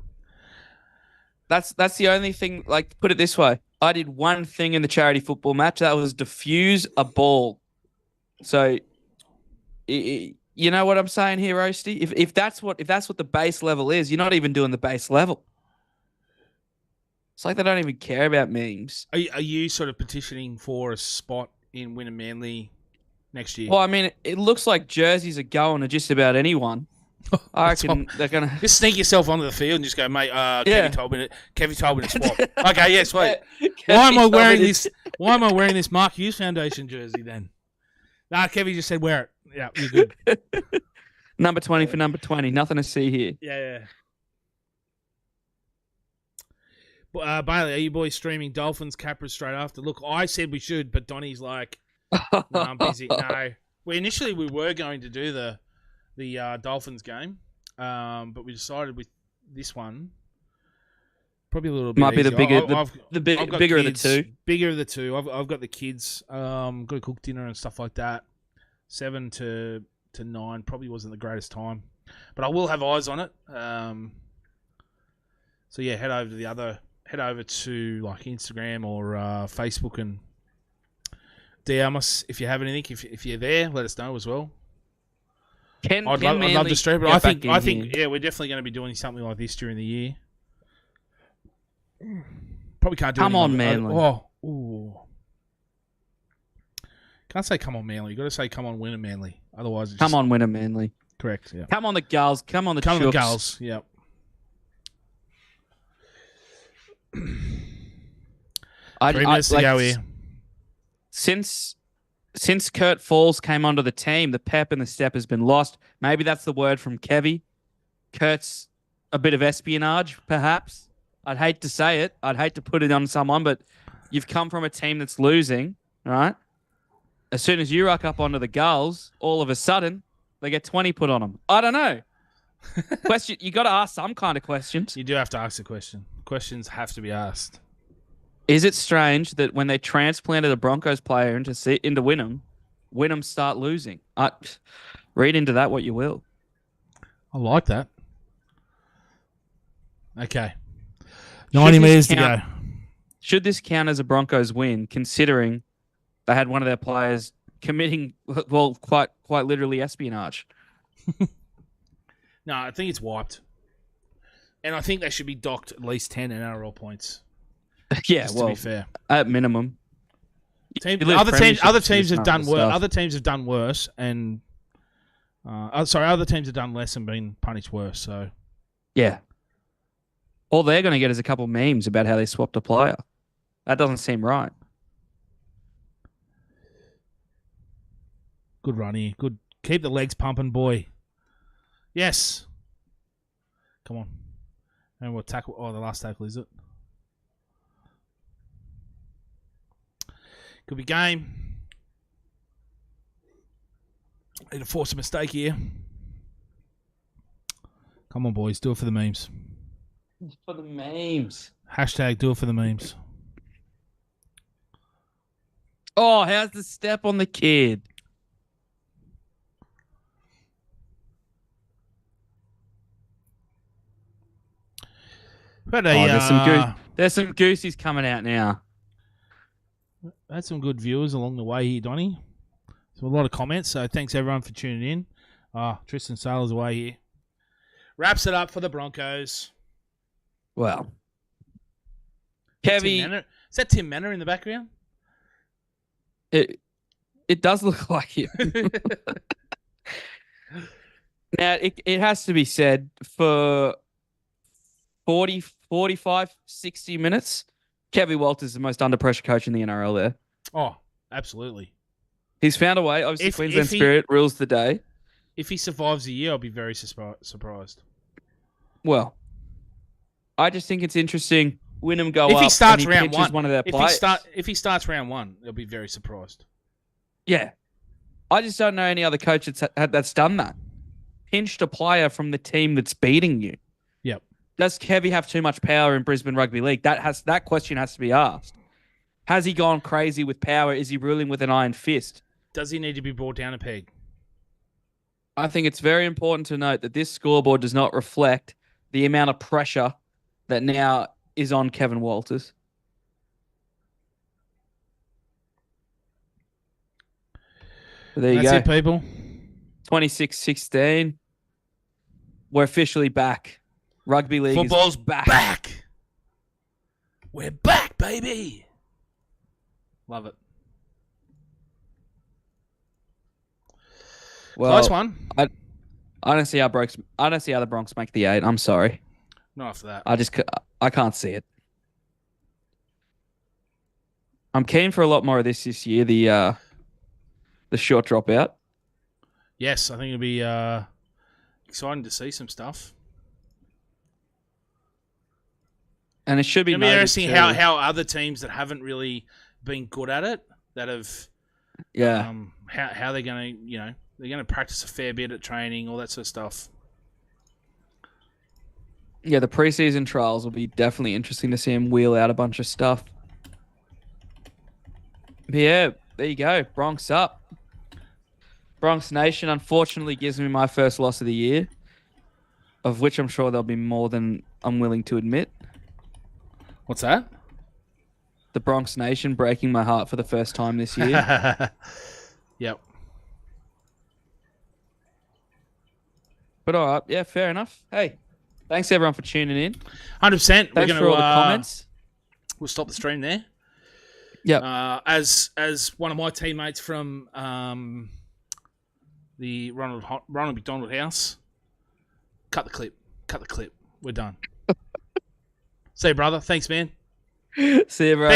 That's the only thing. Like, put it this way. I did one thing in the charity football match. That was defuse a ball. So, you know what I'm saying here, Roasty? If that's what the base level is, you're not even doing the base level. It's like they don't even care about memes. Are you sort of petitioning for a spot in Win and Manly next year? Well, I mean, it looks like jerseys are going to just about anyone. I reckon they're going to... Just sneak yourself onto the field and just go, mate, Kevy told me to swap. Okay, yeah, sweet. Why am I wearing this Mark Hughes Foundation jersey then? Nah, Kevy just said wear it. Yeah, you're good. Number 20 for number 20. Nothing to see here. Yeah. Bailey, are you boys streaming Dolphins Capras straight after? Look, I said we should, but Donnie's like, no, I'm busy. No. Initially we were going to do the Dolphins game, but we decided with this one, probably a little bit might be easier. the bigger bigger kids, of the two. Bigger of the two. I've got the kids. Got to cook dinner and stuff like that. 7 to 9 probably wasn't the greatest time, but I will have eyes on it. So yeah, head over to like Instagram or Facebook and DM us if you have anything. If you're there, let us know as well. I'd Manly love to stream, but get I back in think here? yeah, we're definitely going to be doing something like this during the year. Probably can't do Come anything on, like- Manly. ooh. Can't say come on Manly. You got to say come on win it Manly. Otherwise, it's Come just on, winner, Manly. correct. Yeah, Come on, the Gulls. Come on, the come on the Chooks. Gulls. Yep. 3 minutes to go here. Since Kurt Falls came onto the team, the pep and the step has been lost. Maybe that's the word from Kevy. Kurt's a bit of espionage, perhaps. I'd hate to say it. I'd hate to put it on someone, but you've come from a team that's losing, right? As soon as you rock up onto the Gulls, all of a sudden they get 20 put on them. I don't know. Question. You got to ask some kind of questions. You do have to ask the question. Questions have to be asked. Is it strange that when they transplanted a Broncos player into Wynnum start losing? Read into that what you will. I like that. Okay. 90 meters to go. Should this count as a Broncos win, considering they had one of their players committing, well, quite literally espionage? No, I think it's wiped. And I think they should be docked at least 10 NRL points. Yeah, just well, to be fair. at minimum. Other teams have done worse. Stuff. Other teams have done worse, and other teams have done less and been punished worse. So Yeah. All they're going to get is a couple of memes about how they swapped a player. That doesn't seem right. good run here. Good. Keep the legs pumping, boy. Yes. Come on. And what tackle? Oh, the last tackle, is it? Could be game. Need to force a mistake here. Come on, boys. Do it for the memes. For the memes. Hashtag do it for the memes. Oh, how's the step on the kid? But there's some goosies coming out now. had some good viewers along the way here, Donnie. So a lot of comments. So thanks everyone for tuning in. Tristan Sailor's away here. Wraps it up for the Broncos. Well, Kevy, is that Tim Manor in the background? It does look like him. Now, it has to be said, for 40, 45, 60 minutes, Kevy Walters is the most under pressure coach in the NRL there. Oh, absolutely. He's found a way. Obviously, Queensland Spirit rules the day. If he survives the year, I'll be very surprised. Well, I just think it's interesting. Wynnum go if up he starts and he round pitches one of their players. If he starts round one, they'll be very surprised. Yeah. I just don't know any other coach that's done that. Pinched a player from the team that's beating you. Yep. Does Kevy have too much power in Brisbane Rugby League? That question has to be asked. Has he gone crazy with power? Is he ruling with an iron fist? Does he need to be brought down a peg? I think it's very important to note that this scoreboard does not reflect the amount of pressure that now is on Kevin Walters. So there you go. That's it, people. 26-16. We're officially back. Rugby league Football's is back. We're back, baby. Love it. Well, Close one. I don't see how the Bronx make the 8. I'm sorry. Not after that. I can't see it. I'm keen for a lot more of this year. The short dropout. Yes, I think it'll be exciting to see some stuff. And it should be It'll be interesting how other teams that haven't really been good at it, that have, how they're going to, they're going to practice a fair bit at training, all that sort of stuff. Yeah, the preseason trials will be definitely interesting to see him wheel out a bunch of stuff. But yeah, there you go. Bronx up. Bronx Nation unfortunately gives me my first loss of the year, of which I'm sure there'll be more than I'm willing to admit. What's that? the Bronx Nation breaking my heart for the first time this year. Yep. But all right, yeah, fair enough. Hey, thanks everyone for tuning in. 100%. We're Thanks going for all the comments. We'll stop the stream there. Yep. As one of my teammates from the Ronald McDonald House, cut the clip. Cut the clip. We're done. See you, brother. Thanks, man. See you, bro.